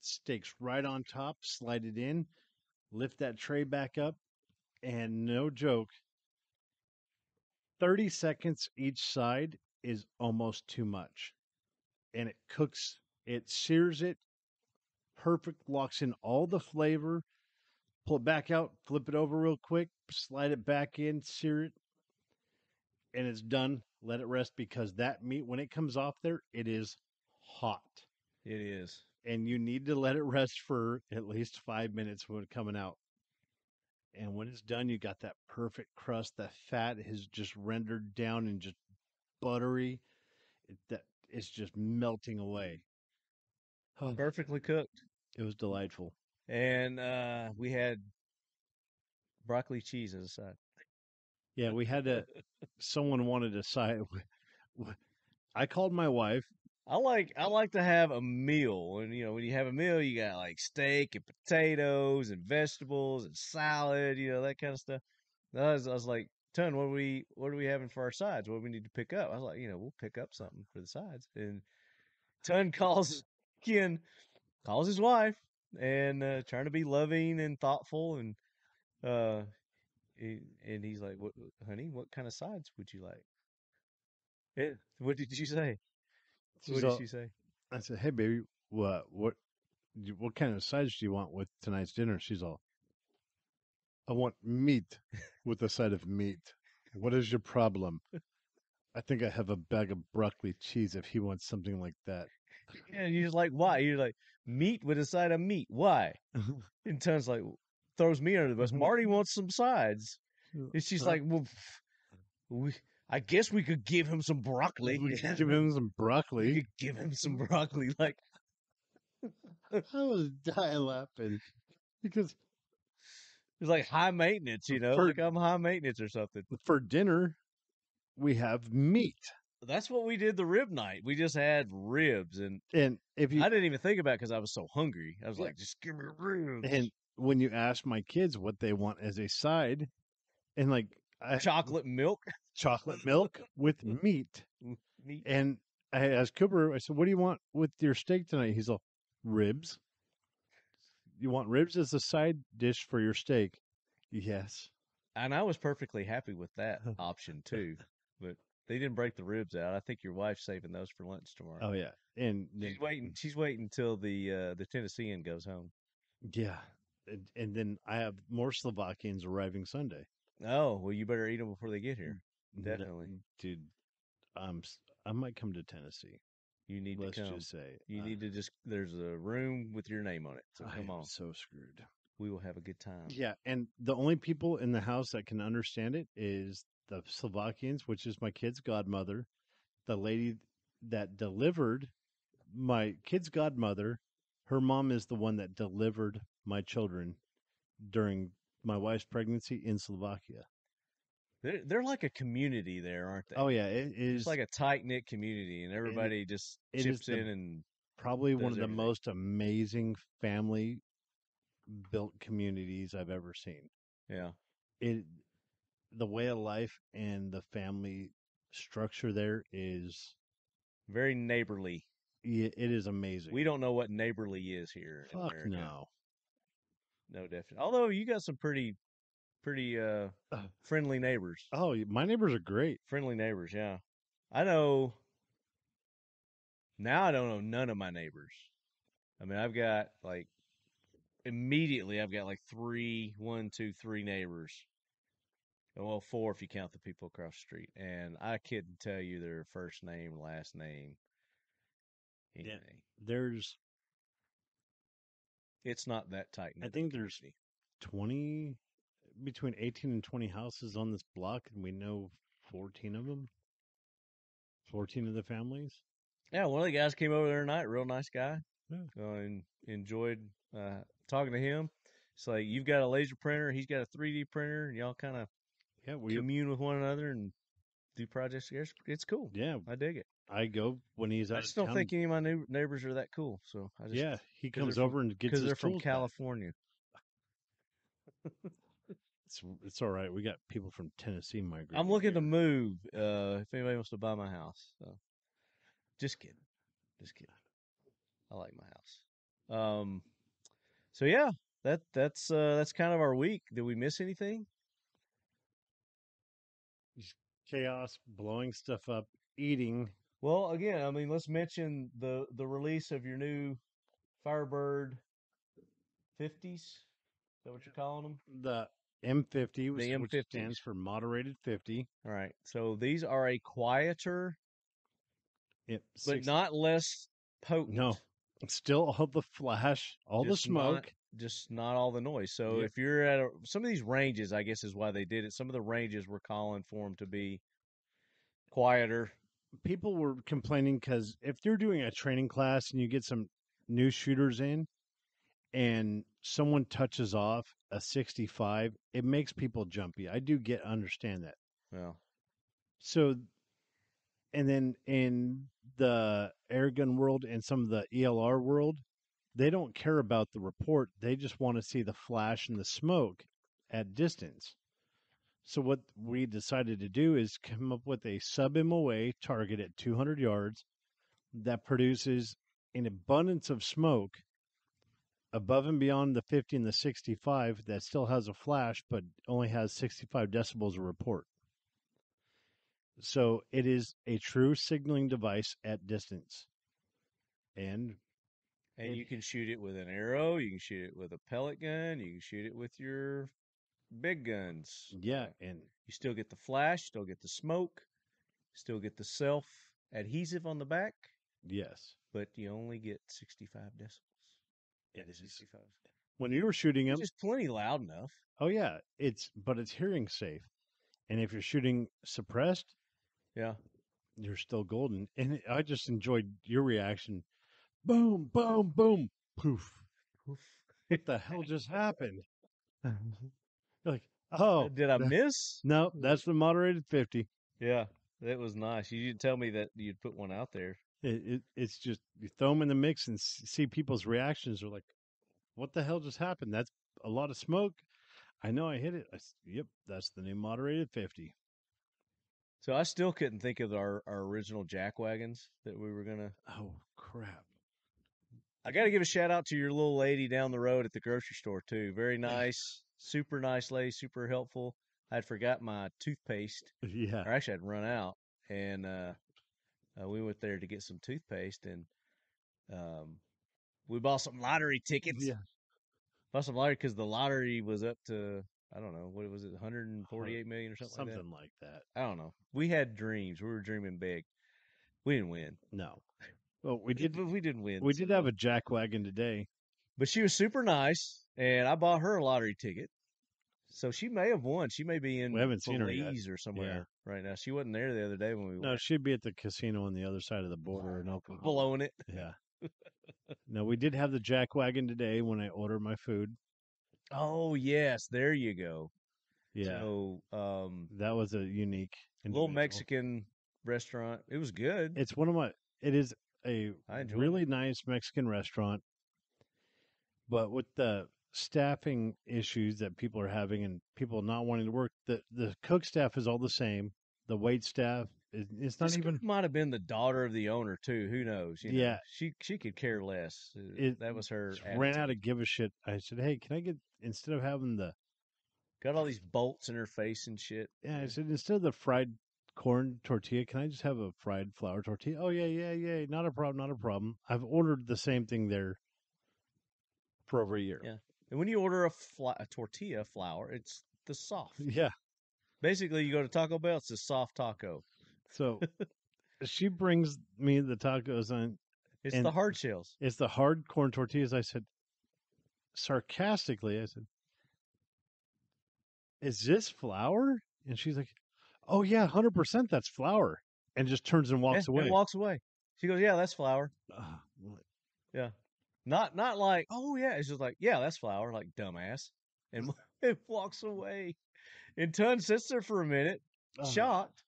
steaks right on top, slide it in, lift that tray back up, and no joke, 30 seconds each side is almost too much. And it cooks, it sears it, perfect, locks in all the flavor, pull it back out, flip it over real quick, slide it back in, sear it, and it's done. Let it rest because that meat, when it comes off there, it is hot. It is. And you need to let it rest for at least 5 minutes when it's coming out. And when it's done, you got that perfect crust. The fat is just rendered down and just buttery. It's just melting away. Perfectly cooked. It was delightful. And we had broccoli cheese as a side. Yeah, we had to. Someone wanted a side. I called my wife. I like to have a meal, and when you have a meal, you got like steak and potatoes and vegetables and salad, that kind of stuff. I was like, Ton, what are we having for our sides? What do we need to pick up? I was like, we'll pick up something for the sides. And Ton calls his wife and trying to be loving and thoughtful, and he's like, honey, what kind of sides would you like? Yeah. What did you say? What did she say? I said, hey, baby, what kind of sides do you want with tonight's dinner? She's all, I want meat with a side of meat. What is your problem? I think I have a bag of broccoli cheese if he wants something like that. And you're just like, why? You're like, meat with a side of meat. Why? And Ton's like, throws me under the bus. Marty wants some sides. And she's like, well, I guess we could give him some broccoli. We could give him some We broccoli. could give him some broccoli. Like, I was dying laughing because it's like high maintenance, like I'm high maintenance or something. for dinner we have meat. That's what we did the rib night. We just had ribs, and if you I didn't even think about it because I was so hungry. I was like, just give me ribs. and when you ask my kids what they want as a side, and like chocolate milk, chocolate milk with meat, meat. and I asked Cooper, I said, "What do you want with your steak tonight?" He's all, "Ribs." You want ribs as a side dish for your steak? Yes. And I was perfectly happy with that option too, but they didn't break the ribs out. I think your wife's saving those for lunch tomorrow. Oh yeah, and She's waiting until the Tennessean goes home. Yeah, and then I have more Slovakians arriving Sunday. Oh well, you better eat them before they get here. Definitely, dude. I might come to Tennessee. You need Let's to come. just say you need to just. There's a room with your name on it. So come on. So screwed. We will have a good time. Yeah, and the only people in the house that can understand it is the Slovakians, which is my kid's godmother, the lady that delivered my kid's godmother. Her mom is the one that delivered my children during my wife's pregnancy in Slovakia. They're like a community there, aren't they? Oh yeah, it is. It's like a tight knit community, and everybody just chips in and probably one of the everything. most amazing family built communities I've ever seen. Yeah. The way of life and the family structure there is very neighborly. It is amazing. We don't know what neighborly is here in Fuck America. No, definitely. Although you got some pretty friendly neighbors. Oh, my neighbors are great. Friendly neighbors, yeah. I know. Now I don't know none of my neighbors. I mean, I've got like immediately I've got like three neighbors. Well, 4 if you count the people across the street, and I couldn't tell you their first name, last name, anything. Yeah, it's not that tight. I think there's 20, between 18 and 20 houses on this block, and we know 14 of them. 14 of the families. Yeah, one of the guys came over there tonight, real nice guy. Yeah. And enjoyed talking to him. It's like you've got a laser printer, he's got a 3D printer, and y'all kind of commune with one another and do projects together. It's cool. Yeah, I dig it. I go when he's out. I just don't think any of my neighbors are that cool. So I just he comes over and gets his because they're from tools California. It's all right. We got people from Tennessee migrating. I'm looking to move. If anybody wants to buy my house, so just kidding. I like my house. So yeah, that's kind of our week. Did we miss anything? Chaos, blowing stuff up, eating. Well, again, I mean, let's mention the release of your new Firebird 50s. Is that what you're calling them? The M50, the M50 which stands for moderated 50. All right. So these are a quieter, but not less potent. No, still all the flash, all the smoke. Just not all the noise. So if you're at some of these ranges, I guess is why they did it. Some of the ranges were calling for them to be quieter. People were complaining because if you're doing a training class and you get some new shooters in and someone touches off a 65, it makes people jumpy. I do understand that. Yeah. So, and then in the airgun world and some of the ELR world, they don't care about the report. They just want to see the flash and the smoke at distance. So what we decided to do is come up with a sub-MOA target at 200 yards that produces an abundance of smoke above and beyond the 50 and the 65 that still has a flash but only has 65 decibels of report. So it is a true signaling device at distance. And you can shoot it with an arrow, you can shoot it with a pellet gun, you can shoot it with your big guns. Yeah, and you still get the flash, still get the smoke, still get the self adhesive on the back. Yes. but you only get 65 decibels. Yeah, That is it's- 65. When you were shooting them, Which is plenty loud enough. oh yeah, but it's hearing safe. And if you're shooting suppressed, Yeah. you're still golden. And I just enjoyed your reaction. Boom, boom, boom, poof. Oof. What the hell just happened? You're like, oh, Did I miss? no, that's the moderated 50. Yeah, that was nice. You didn't tell me that you'd put one out there. It's just you throw them in the mix and see people's reactions. Are like, what the hell just happened? That's a lot of smoke. I know I hit it. Yep, that's the new moderated 50. So I still couldn't think of our original Jackwagons that we were gonna. Oh crap! I got to give a shout out to your little lady down the road at the grocery store too. Very nice, super nice lady, super helpful. I'd forgot my toothpaste, Yeah, or actually I'd run out, and we went there to get some toothpaste, and we bought some lottery tickets. yeah. Bought some lottery because the lottery was up to, I don't know, what was it, 148 million or something like that? Something like that. I don't know. We had dreams. We were dreaming big. We didn't win. No. Well, we did. But we didn't win. We did have a jackwagon today. But she was super nice, and I bought her a lottery ticket. So she may have won. She may be in We haven't seen her yet. Belize or somewhere right now. She wasn't there the other day when we No, went. she'd be at the casino on the other side of the border in Oklahoma. Blowing it. Yeah. No, we did have the jackwagon today when I ordered my food. Oh, yes. There you go. Yeah. So, That was a unique little individual. Mexican restaurant. It was good. It is a I enjoyed really nice Mexican restaurant, but with the staffing issues that people are having and people not wanting to work, the cook staff is all the same. The wait staff it's not This even. might have been the daughter of the owner too. Who knows? You know, Yeah. she could care less. That was her. Just ran out attitude. of give a shit. I said, "Hey, can I get instead of having the Got all these bolts in her face and shit. I said instead of the fried corn tortilla, can I just have a fried flour tortilla?" "Oh yeah, not a problem, not a problem." I've ordered the same thing there for over a year. Yeah. And when you order a tortilla flour, it's the soft. Yeah. Basically, you go to Taco Bell, it's a soft taco. So she brings me the tacos and It's And- the hard shells. it's the hard corn tortillas. I said sarcastically, I said, "Is this flour?" And she's like, "Oh yeah, 100% that's flour." And just turns and walks away. And walks away. She goes, "Yeah, that's flour." Ah, Yeah. Not like, "Oh yeah." It's just like, "Yeah, that's flour," like dumbass. And it walks away. And Ton sits there for a minute, shocked.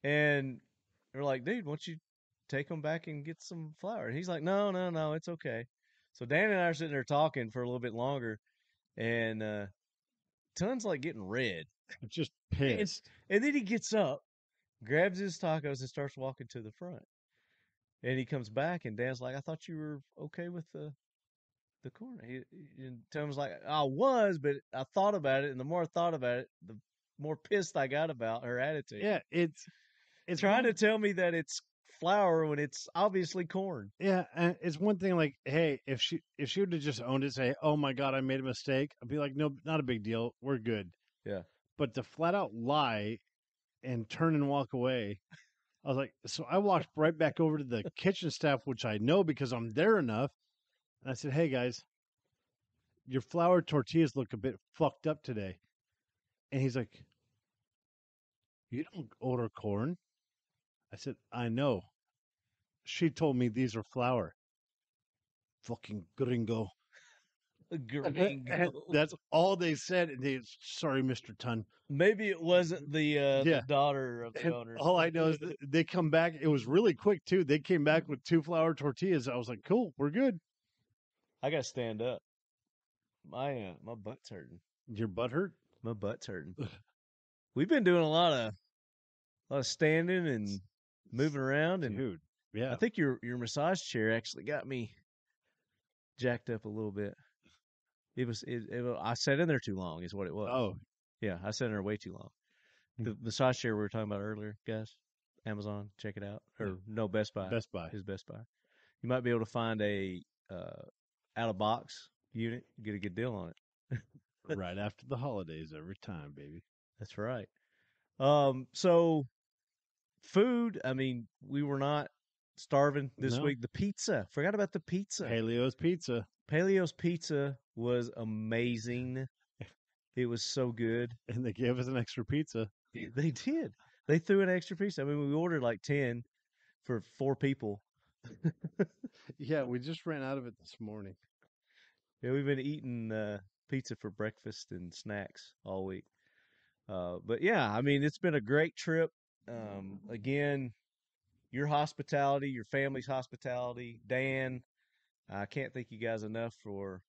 And they're like, "Dude, why don't you take them back and get some flour?" And he's like, No, it's okay. So Dan and I are sitting there talking for a little bit longer, and Ton's like getting red. just pissed. And then he gets up, grabs his tacos, and starts walking to the front. And he comes back, and Dan's like, "I thought you were okay with the corn." And Ton's like, "I was, but I thought about it, and the more I thought about it, the more pissed I got about her attitude." Yeah, it's Trying to one- tell me that it's flour when it's obviously corn. Yeah, and it's one thing like, hey, if she would have just owned it, say, "Oh my god, I made a mistake," I'd be like, "No, not a big deal. We're good." Yeah. But to flat out lie and turn and walk away, I was like, so I walked right back over to the kitchen staff, which I know because I'm there enough. And I said, "Hey guys, your flour tortillas look a bit fucked up today." And he's like, "You don't order corn." I said, "I know. She told me these are flour." Fucking gringo. Gringo. That's all they said. And they, "Sorry, Mr. Ton." Maybe it wasn't the Yeah. daughter of the And owner. all I know is that they come back. It was really quick too. They came back with 2 flour tortillas. I was like, "Cool, we're good." I gotta stand up. My butt's hurting. Your butt hurt? My butt's hurting. We've been doing a lot of standing and moving around, and Dude, yeah. I think your massage chair actually got me jacked up a little bit. I sat in there too long, is what it was. Oh, Yeah, I sat in there way too long. The massage chair we were talking about earlier, guys, Amazon, check it out. Or no, Best Buy. Best Buy. Is Best Buy. You might be able to find a out of box unit, get a good deal on it. Right after the holidays every time, baby. That's right. So food, I mean, we were not starving this No. week. The pizza. Forgot about the pizza. Paleo's Pizza. Paleo's Pizza was amazing. It was so good. And they gave us an extra pizza. They did. They threw an extra pizza. I mean, we ordered like 10 for 4 people. Yeah, we just ran out of it this morning. Yeah, we've been eating pizza for breakfast and snacks all week. But yeah, I mean, it's been a great trip. Again, your hospitality, your family's hospitality, Dan, I can't thank you guys enough for,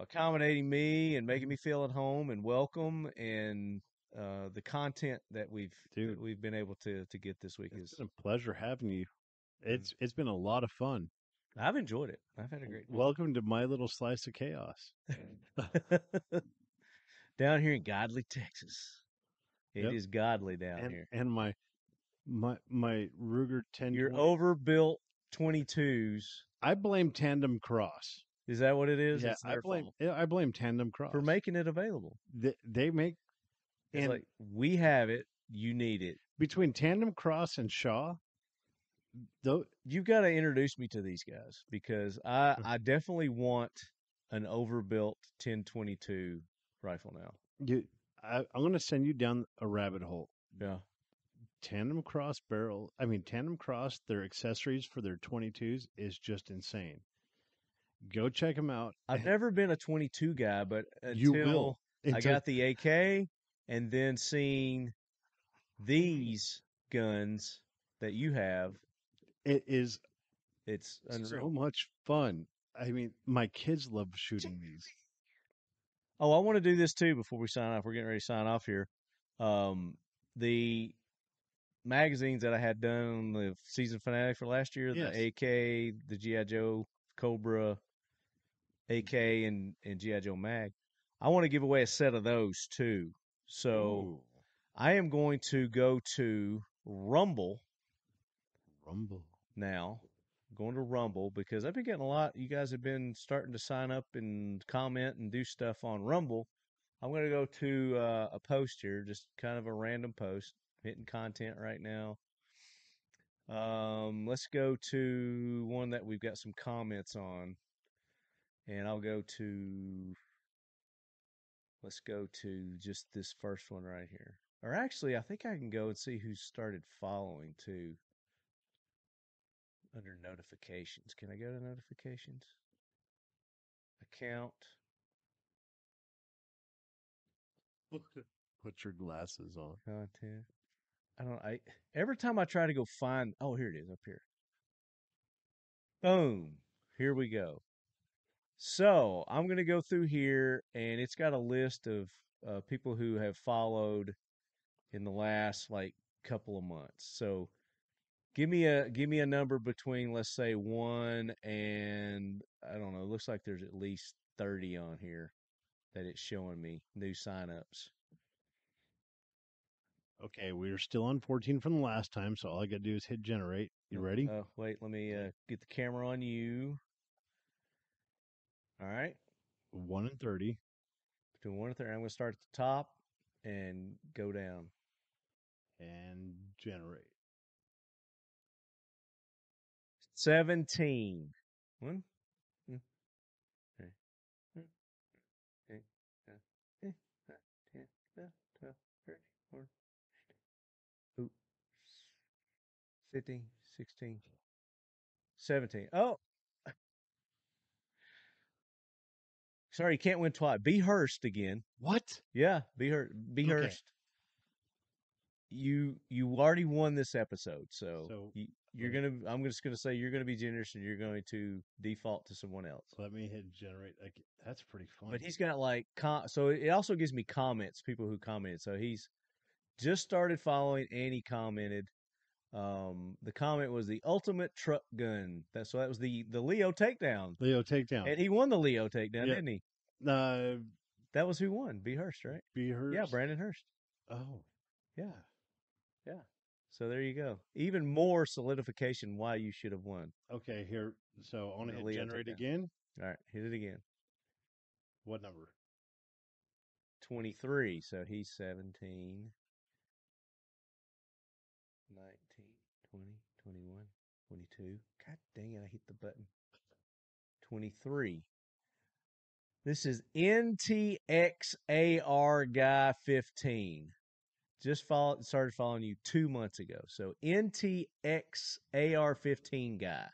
accommodating me and making me feel at home and welcome, and the content that we've been able to get this week It's been a pleasure having you. It's been a lot of fun. I've enjoyed it. I've had a great Welcome to my little slice of chaos. Down here in godly Texas. It is godly down here. And my Ruger 10. Your overbuilt 22s. I blame Tandem Cross. Is that what it is? Yeah, I blame Tandem Cross for making it available. They make it's like we have it, you need it. Between Tandem Cross and Shaw, you've got to introduce me to these guys, because I definitely want an overbuilt 1022 rifle now. I'm going to send you down a rabbit hole. Yeah. Tandem Cross, their accessories for their 22s is just insane. Go check them out. I've never been a 22 guy, but you will. I got the AK, and then seeing these guns that you have, it's unreal. So much fun. I mean, my kids love shooting these. Oh, I want to do this too before we sign off. We're getting ready to sign off here. The magazines that I had done on the season finale for last year, yes. The AK, the G.I. Joe Cobra AK, and G.I. Joe Mag, I want to give away a set of those too. So I am going to go to Rumble now. I'm going to Rumble because I've been getting a lot. You guys have been starting to sign up and comment and do stuff on Rumble. I'm going to go to a post here, just kind of a random post, hitting content right now. Let's go to one that we've got some comments on. And let's go to just this first one right here. Or actually, I think I can go and see who started following too. Under notifications. Can I go to notifications? Account. Put your glasses on. Content. Every time I try to go find, here it is up here. Boom. Here we go. So I'm going to go through here, and it's got a list of people who have followed in the last couple of months. So give me a number between, let's say, 1 and I don't know. It looks like there's at least 30 on here that it's showing me new signups. Okay, we're still on 14 from the last time, so all I got to do is hit generate. You ready? Oh, wait, let me get the camera on you. All right. 1 and 30. Between 1 and 30. I'm going to start at the top and go down. And generate. 17. 1, 2, 3, 4, 5, 6, 7, 8, 9, 10, 11, 12, 13, 14, 15, 16, 17. Oh, sorry, you can't win twice. Be Hurst again. What? Yeah, Be Hurst. Okay. You already won this episode, so you're gonna. I'm just gonna say you're gonna be generous, and you're going to default to someone else. Let me hit generate. That's pretty fun. But he's got so it also gives me comments, people who commented. So he's just started following, and he commented. The comment was the ultimate truck gun. That was the LEO Takedown. LEO Takedown. And he won the LEO Takedown, didn't he? That was who won. B. Hurst, right? B. Hurst? Yeah, Brandon Hurst. Oh. Yeah. Yeah. So there you go. Even more solidification why you should have won. Okay, here. So I want to hit generate again. All right, hit it again. What number? 23. So he's 17, 19, 20, 21, 22. God dang it, I hit the button. 23. This is NTXAR Guy 15. Just started following you 2 months ago. So NTXAR 15 Guy.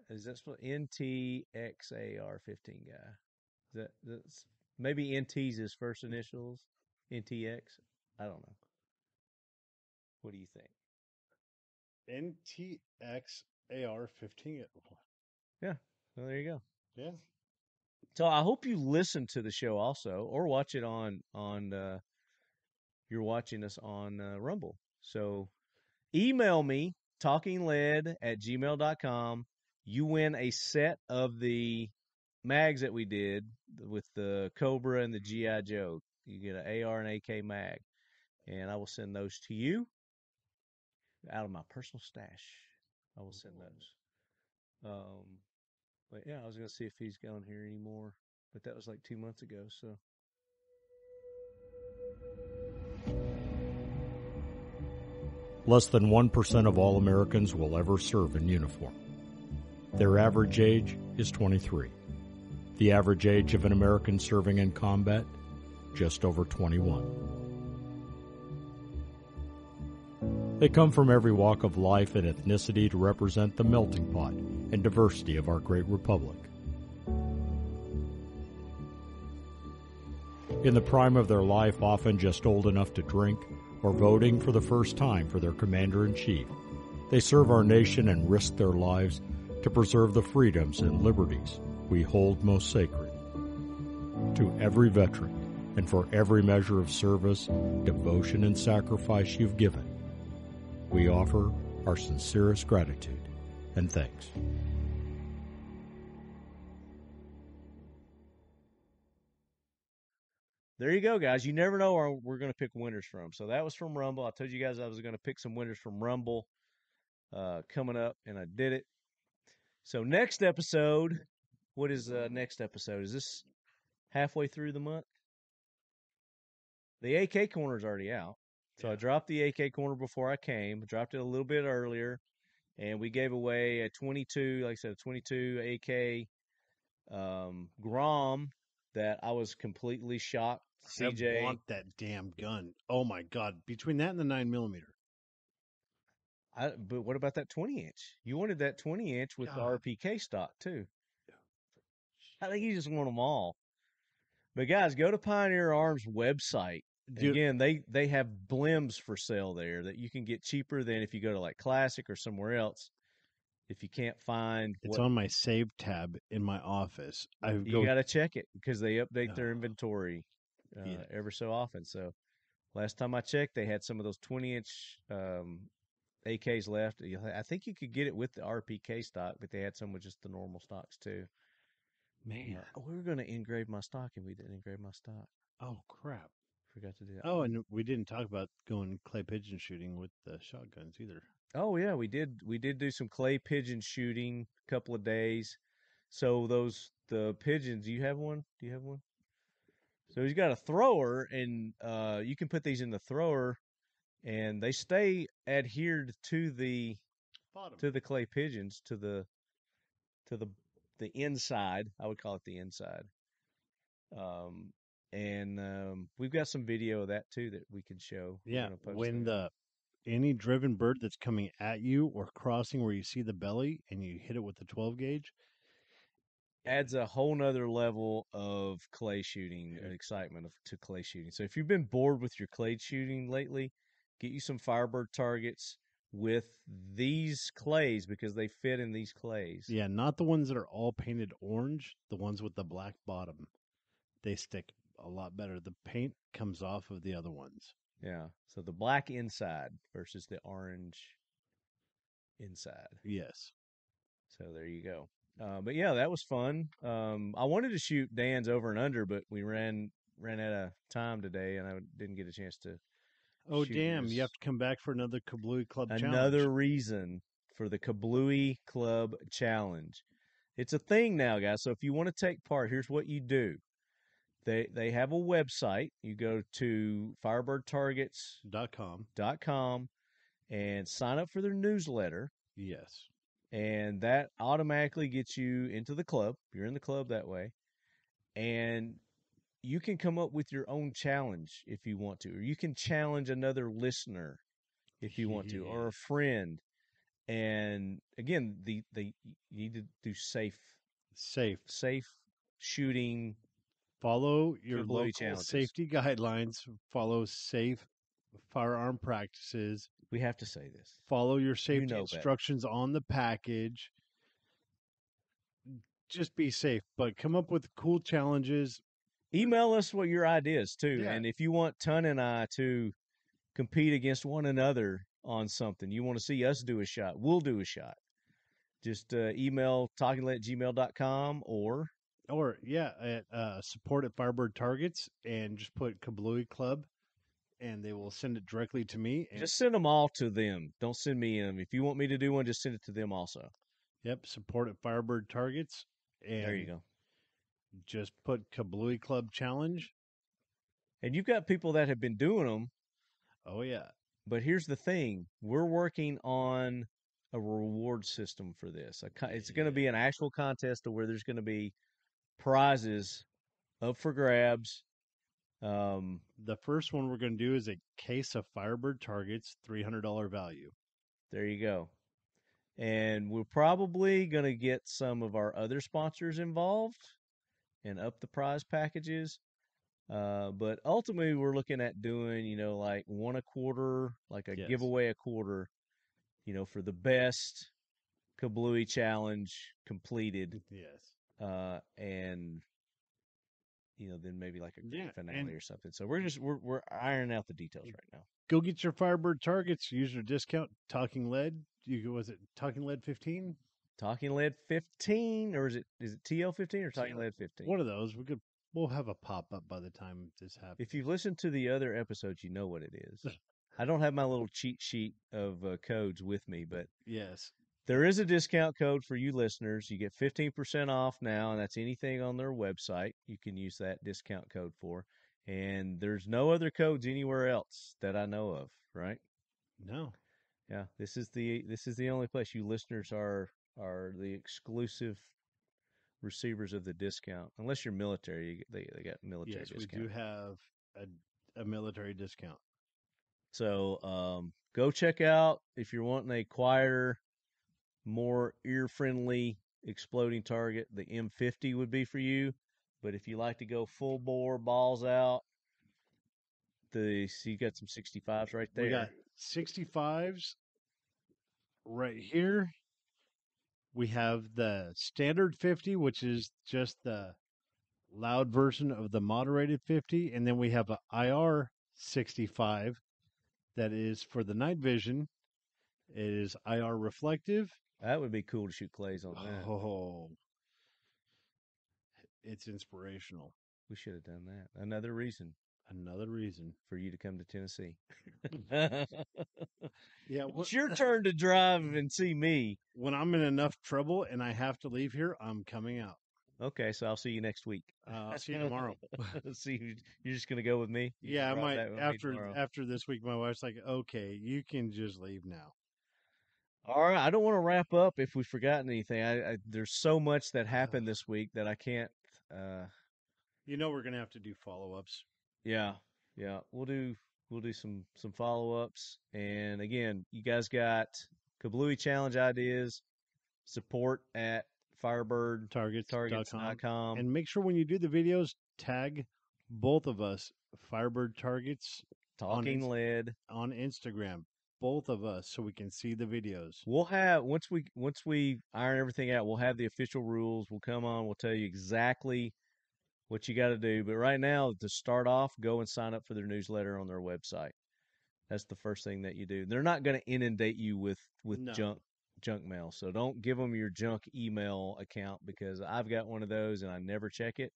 Is that what NTXAR 15 Guy? That's maybe NT's his first initials? NTX? I don't know. What do you think? NTXAR15. Yeah. Well, there you go. Yeah. So I hope you listen to the show also, or watch it on you're watching us on Rumble. So email me, talkingled@gmail.com. You win a set of the mags that we did with the Cobra and the G.I. Joe. You get an AR and AK mag, and I will send those to you out of my personal stash. I will send those. But yeah, I was going to see if he's on here anymore, but that was like 2 months ago, so. Less than 1% of all Americans will ever serve in uniform. Their average age is 23. The average age of an American serving in combat, just over 21. They come from every walk of life and ethnicity to represent the melting pot and diversity of our great republic. In the prime of their life, often just old enough to drink, or voting for the first time for their commander-in-chief, they serve our nation and risk their lives to preserve the freedoms and liberties we hold most sacred. To every veteran, and for every measure of service, devotion, and sacrifice you've given, we offer our sincerest gratitude and thanks. There you go, guys. You never know where we're going to pick winners from. So that was from Rumble. I told you guys I was going to pick some winners from Rumble coming up, and I did it. So next episode, what is next episode? Is this halfway through the month? The AK corner is already out. So I dropped the AK corner before I came. I dropped it a little bit earlier, and we gave away a 22, like I said, a 22 AK Grom that I was completely shocked. CJ, I want that damn gun. Oh my God. Between that and the 9mm. But what about that 20-inch? You wanted that 20-inch with the RPK stock too. I think you just want them all. But guys, go to Pioneer Arms website. Again, they have blims for sale there that you can get cheaper than if you go to like Classic or somewhere else. If you can't find, it's on my save tab in my office. You got to check it because they update their inventory ever so often. So last time I checked, they had some of those 20-inch AKs left. I think you could get it with the RPK stock, but they had some with just the normal stocks too. Man, we were going to engrave my stock, and we didn't engrave my stock. Oh crap! Forgot to do that. Oh, and we didn't talk about going clay pigeon shooting with the shotguns either. Oh yeah, we did. We did do some clay pigeon shooting a couple of days. So the pigeons. Do you have one? So he's got a thrower, and you can put these in the thrower, and they stay adhered to the bottom, to the clay pigeons, to the inside. I would call it the inside. We've got some video of that too that we can show. Yeah, when any driven bird that's coming at you or crossing where you see the belly and you hit it with the 12 gauge, adds a whole nother level of clay shooting and excitement to clay shooting. So if you've been bored with your clay shooting lately, get you some Firebird targets with these clays because they fit in these clays. Yeah, not the ones that are all painted orange, the ones with the black bottom. They stick a lot better. The paint comes off of the other ones. Yeah, so the black inside versus the orange inside. Yes. So there you go. But yeah, that was fun. I wanted to shoot Dan's over and under, but we ran out of time today, and I didn't get a chance to. Oh damn! You have to come back for another Kabloowey Club challenge. Another reason for the Kabloowey Club challenge. It's a thing now, guys. So if you want to take part, here's what you do. They have a website. You go to firebirdtargets.com, and sign up for their newsletter. Yes. And that automatically gets you into the club. You're in the club that way. And you can come up with your own challenge if you want to, or you can challenge another listener if you want to, or a friend. And again, you need to do safe shooting. Follow your Kabloowey local challenges. safety guidelines. Follow safe firearm practices. We have to say this. Follow your safety know instructions on the package. Just be safe, but come up with cool challenges. Email us what your ideas too. Yeah. And if you want Ton and I to compete against one another on something, you want to see us do a shot, we'll do a shot. Just email talkinglet@gmail.com or at support at Firebird Targets, and just put Kabloowey Club, and they will send it directly to me. And just send them all to them. Don't send me them. If you want me to do one, just send it to them also. Yep, support at Firebird Targets. And there you go. Just put Kabloowey Club Challenge. And you've got people that have been doing them. Oh, yeah. But here's the thing. We're working on a reward system for this. It's going to be an actual contest to where there's going to be prizes up for grabs. The first one we're going to do is a case of Firebird Targets, $300 value. There you go. And we're probably going to get some of our other sponsors involved and up the prize packages. But ultimately, we're looking at doing, like one a quarter, like a giveaway a quarter, for the best Kabloowey challenge completed. Yes. And then maybe like a grand finale or something. So we're ironing out the details right now. Go get your Firebird Targets. Use your discount Talking Lead. Was it Talking Lead 15? Talking Lead 15, or is it TL 15 or Talking Lead 15? One of those. We'll have a pop up by the time this happens. If you've listened to the other episodes, you know what it is. I don't have my little cheat sheet of codes with me, but yes, there is a discount code for you listeners. You get 15% off now, and that's anything on their website. You can use that discount code for. And there's no other codes anywhere else that I know of, right? No. Yeah, this is the only place. You listeners are the exclusive receivers of the discount. Unless you're military, they got military discount. Yes, we do have a military discount. So go check out if you're wanting a quieter, more ear-friendly exploding target. The M50 would be for you. But if you like to go full bore, balls out, you got some 65s right there. We got 65s right here. We have the standard 50, which is just the loud version of the moderated 50. And then we have an IR 65 that is for the night vision. It is IR reflective. That would be cool to shoot clays on that. Oh, it's inspirational. We should have done that. Another reason for you to come to Tennessee. Yeah, it's your turn to drive and see me. When I'm in enough trouble and I have to leave here, I'm coming out. Okay, so I'll see you next week. I'll see you tomorrow. See, you're just gonna go with me? Yeah, I might. After this week, my wife's like, "Okay, you can just leave now." All right, I don't want to wrap up if we've forgotten anything. There's so much that happened this week that I can't. We're gonna have to do follow-ups. Yeah, we'll do some follow-ups. And again, you guys got Kabloowey challenge ideas. Support at Firebird Targets.com. And make sure when you do the videos, tag both of us, Firebird Targets, Talking Lead on Instagram. Both of us, so we can see the videos. We'll have once we iron everything out, we'll have the official rules. We'll come on, we'll tell you exactly what you got to do. But right now, to start off, go and sign up for their newsletter on their website. That's the first thing that you do. They're not going to inundate you with junk mail, so don't give them your junk email account, because I've got one of those and I never check it,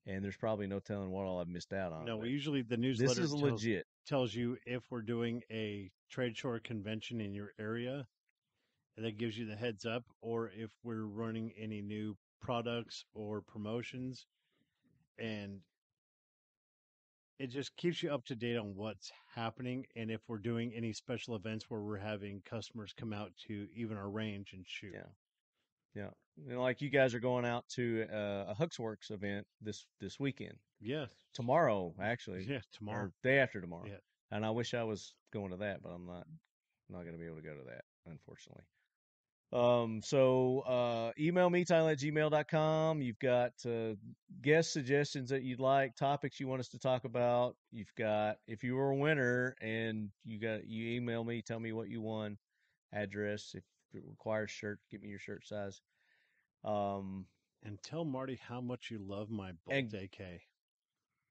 and there's probably no telling what all I've missed out on. No, usually the newsletter this is legit. Tells you if we're doing a trade show or convention in your area, and that gives you the heads up, or if we're running any new products or promotions. And It just keeps you up to date on what's happening, and if we're doing any special events where we're having customers come out to even our range and shoot. Yeah. Yeah. You know, like you guys are going out to a Hooksworks event this weekend. Yes. Tomorrow, actually. Yeah, tomorrow. Or day after tomorrow. Yeah. And I wish I was going to that, but I'm not going to be able to go to that, unfortunately. So email me, tyler@gmail.com. You've got guest suggestions that you'd like, topics you want us to talk about. You've got, if you were a winner and you email me, tell me what you won, address, if it requires shirt, give me your shirt size. And tell Marty how much you love my Bolt AK.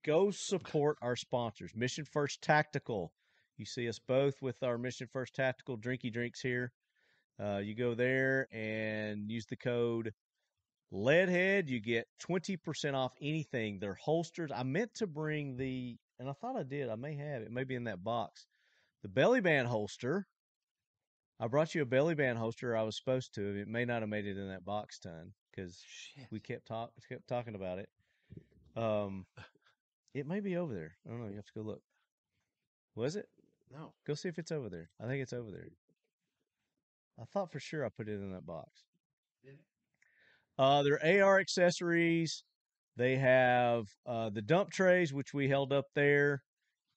Go support our sponsors. Mission First Tactical. You see us both with our Mission First Tactical drinky drinks here. You go there and use the code Leadhead. You get 20% off anything. They're holsters. I meant to bring and I thought I did. I may have. It may be in that box. The belly band holster. I brought you a belly band holster. I was supposed to. It may not have made it in that box ton because we kept talking about it. It may be over there. I don't know. You have to go look. Was it? No. Go see if it's over there. I think it's over there. I thought for sure I put it in that box. Their AR accessories. They have the dump trays, which we held up there.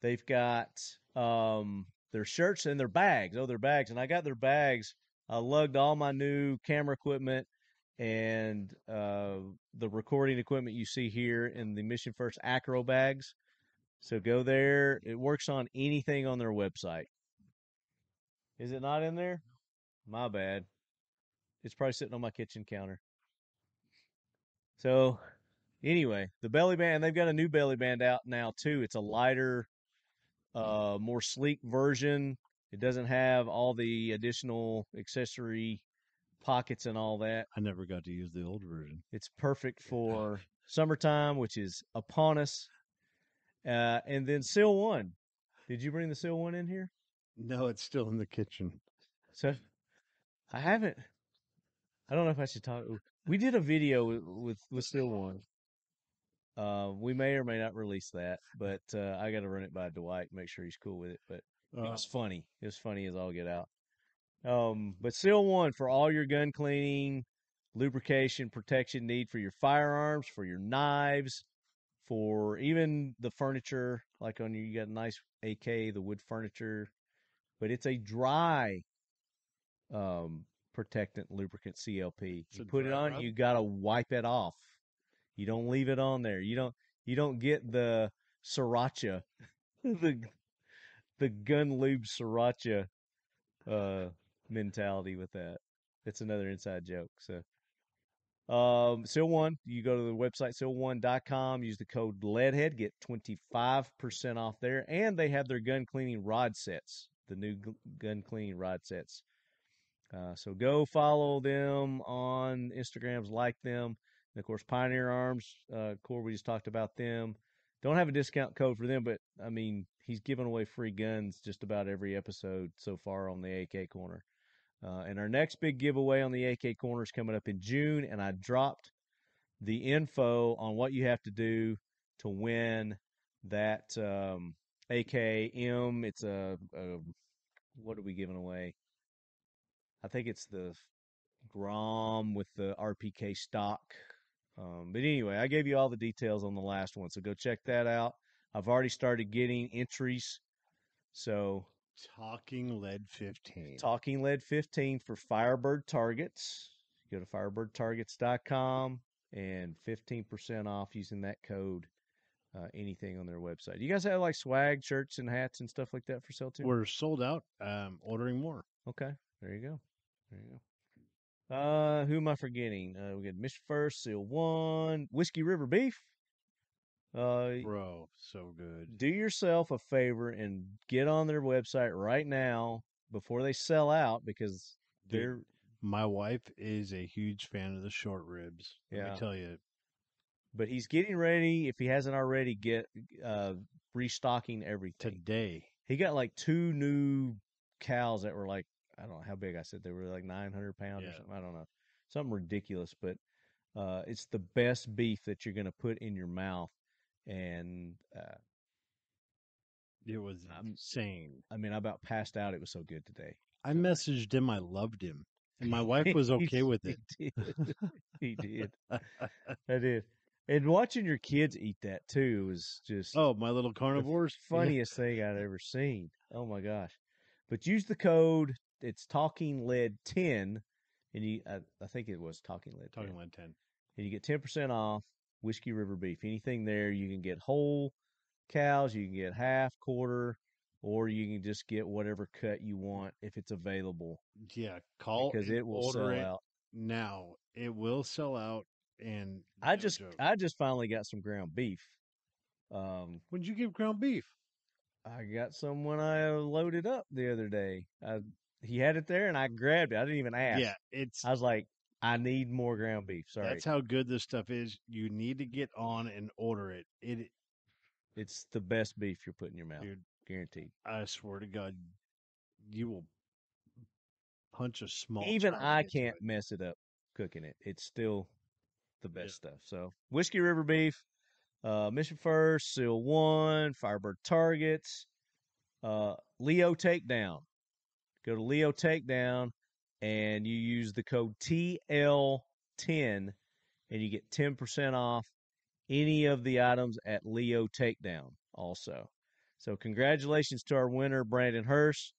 They've got their shirts and their bags. Oh, their bags. And I got their bags. I lugged all my new camera equipment and the recording equipment you see here in the Mission First Acro bags. So go there. It works on anything on their website. Is it not in there? My bad. It's probably sitting on my kitchen counter. So anyway, the belly band, they've got a new belly band out now too. It's a lighter, more sleek version. It doesn't have all the additional accessory pockets and all that. I never got to use the old version. It's perfect for summertime, which is upon us. And then Seal 1. Did you bring the Seal 1 in here? No, it's still in the kitchen. So I haven't. I don't know if I should talk. We did a video with Seal 1. We may or may not release that, but I got to run it by Dwight, make sure he's cool with it. But it was funny. It was funny as all get out. But Seal 1 for all your gun cleaning, lubrication, protection need for your firearms, for your knives, for even the furniture. Like you got a nice AK, the wood furniture, but it's a dry protectant lubricant CLP. You put it on, you gotta wipe it off. You don't leave it on there. You don't get the sriracha, the gun lube sriracha mentality with that. It's another inside joke. So Seal 1, you go to the website seal1.com, use the code LEADHEAD, get 25% off there, and they have their gun cleaning rod sets, the new gun cleaning rod sets. So go follow them on Instagrams, like them. And of course, Pioneer Arms, Core, we just talked about them. Don't have a discount code for them, but I mean, he's giving away free guns just about every episode so far on the AK Corner. And our next big giveaway on the AK Corner is coming up in June, and I dropped the info on what you have to do to win that AKM. It's what are we giving away? I think it's the Grom with the RPK stock. But anyway, I gave you all the details on the last one, so go check that out. I've already started getting entries. So Talking Lead 15. Talking Lead 15 for Firebird Targets. Go to firebirdtargets.com and 15% off using that code. Anything on their website. You guys have like swag, shirts, and hats and stuff like that for sale too? We're sold out. Ordering more. Okay, there you go. Who am I forgetting? We got Mission First, Seal 1, Whiskey River Beef. Bro, so good. Do yourself a favor and get on their website right now before they sell out, because my wife is a huge fan of the short ribs. Let me tell you. But he's getting ready, if he hasn't already, restocking everything. Today. He got like 2 new cows that were like, I don't know how big I said they were, like 900 pounds or something. I don't know. Something ridiculous, but it's the best beef that you're going to put in your mouth. And It was insane. I mean, I about passed out. It was so good today. I messaged him. I loved him. And my wife was okay with it. He did. He did. I did. And watching your kids eat that too was just My little carnivores. funniest thing I'd ever seen. Oh my gosh! But use the code. It's Talking Lead 10, and I think it was Talking Lead 10. Talking Lead 10, and you get 10% off Whiskey River beef. Anything there, you can get whole cows, you can get half, quarter, or you can just get whatever cut you want if it's available. Yeah, call because it will sell out now. It will sell out, and I just finally got some ground beef. When did you get ground beef? I got some when I loaded up the other day. He had it there, and I grabbed it. I didn't even ask. Yeah, I was like, I need more ground beef. Sorry. That's how good this stuff is. You need to get on and order it. It's the best beef you'll put in your mouth. Dude, guaranteed. I swear to God, you will punch a small. Even I can't mess it up cooking it. It's still the best stuff. So Whiskey River beef, Mission First, Seal 1, Firebird Targets, LEO Takedown. Go to LEO Takedown and you use the code TL10 and you get 10% off any of the items at LEO Takedown also. So congratulations to our winner, Brandon Hurst.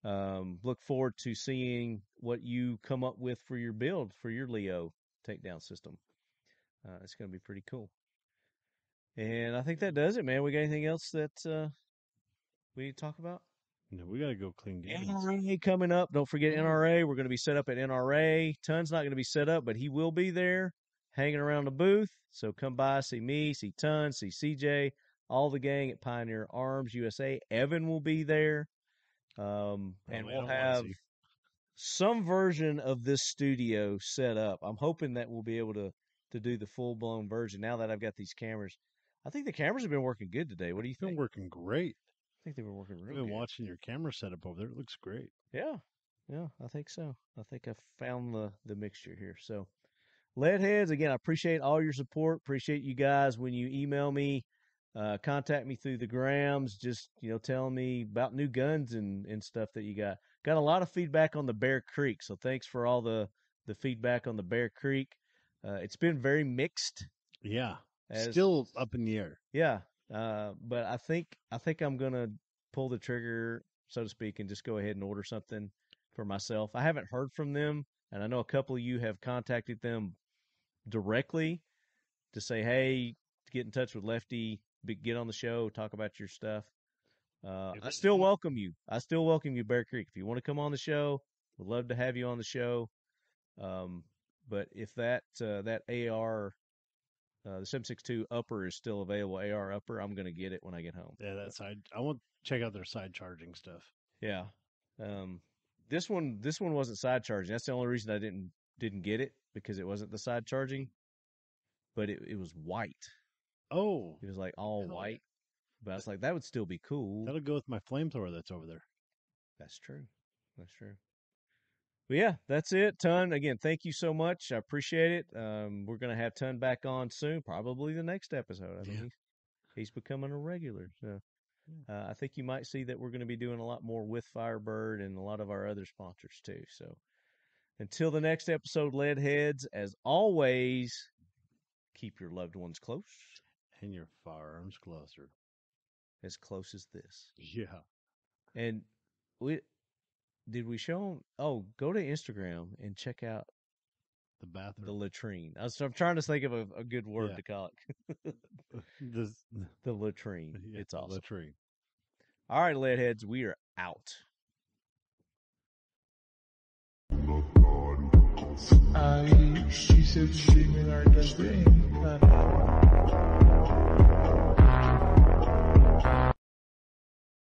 Look forward to seeing what you come up with for your build for your LEO Takedown system. It's going to be pretty cool. And I think that does it, man. We got anything else that we need to talk about? No, we got to go clean games. NRA coming up. Don't forget NRA. We're going to be set up at NRA. Tun's not going to be set up, but he will be there hanging around the booth. So come by, see me, see Tun, see CJ, all the gang at Pioneer Arms USA. Evan will be there. And we'll have some version of this studio set up. I'm hoping that we'll be able to do the full-blown version now that I've got these cameras. I think the cameras have been working good today. What do you think? They've been working great. I think they've been working real good. I've been watching your camera setup over there. It looks great. Yeah, I think so. I think I found the mixture here. So, Leadheads, again, I appreciate all your support. Appreciate you guys when you email me, contact me through the grams, just, telling me about new guns and stuff that you got. Got a lot of feedback on the Bear Creek, so thanks for all the feedback on the Bear Creek. It's been very mixed. Yeah, still up in the air. Yeah, but I think I'm gonna pull the trigger, so to speak, and just go ahead and order something for myself. I haven't heard from them, and I know a couple of you have contacted them directly to say, hey, get in touch with Lefty, get on the show, talk about your stuff. I still welcome you. Bear Creek. If you want to come on the show, we'd love to have you on the show. But if that AR, the 7.62 upper is still available, AR upper, I'm going to get it when I get home. Yeah, that side. I want to check out their side charging stuff. Yeah. This one wasn't side charging. That's the only reason I didn't get it, because it wasn't the side charging, but it was white. Oh. It was like all white. But I was like, that would still be cool. That'll go with my flamethrower that's over there. That's true. But yeah, that's it. Tun, again, thank you so much. I appreciate it. We're going to have Tun back on soon, probably the next episode. I think he's becoming a regular. So I think you might see that we're going to be doing a lot more with Firebird and a lot of our other sponsors too. So until the next episode, Leadheads, as always, keep your loved ones close. And your firearms closer. As close as this. Yeah. And did we show them? Oh, go to Instagram and check out the bathroom, the latrine. I'm trying to think of a good word to call it. The latrine. Yeah, it's awesome. Latrine. All right, Leadheads, we are out. She said she didn't like that thing.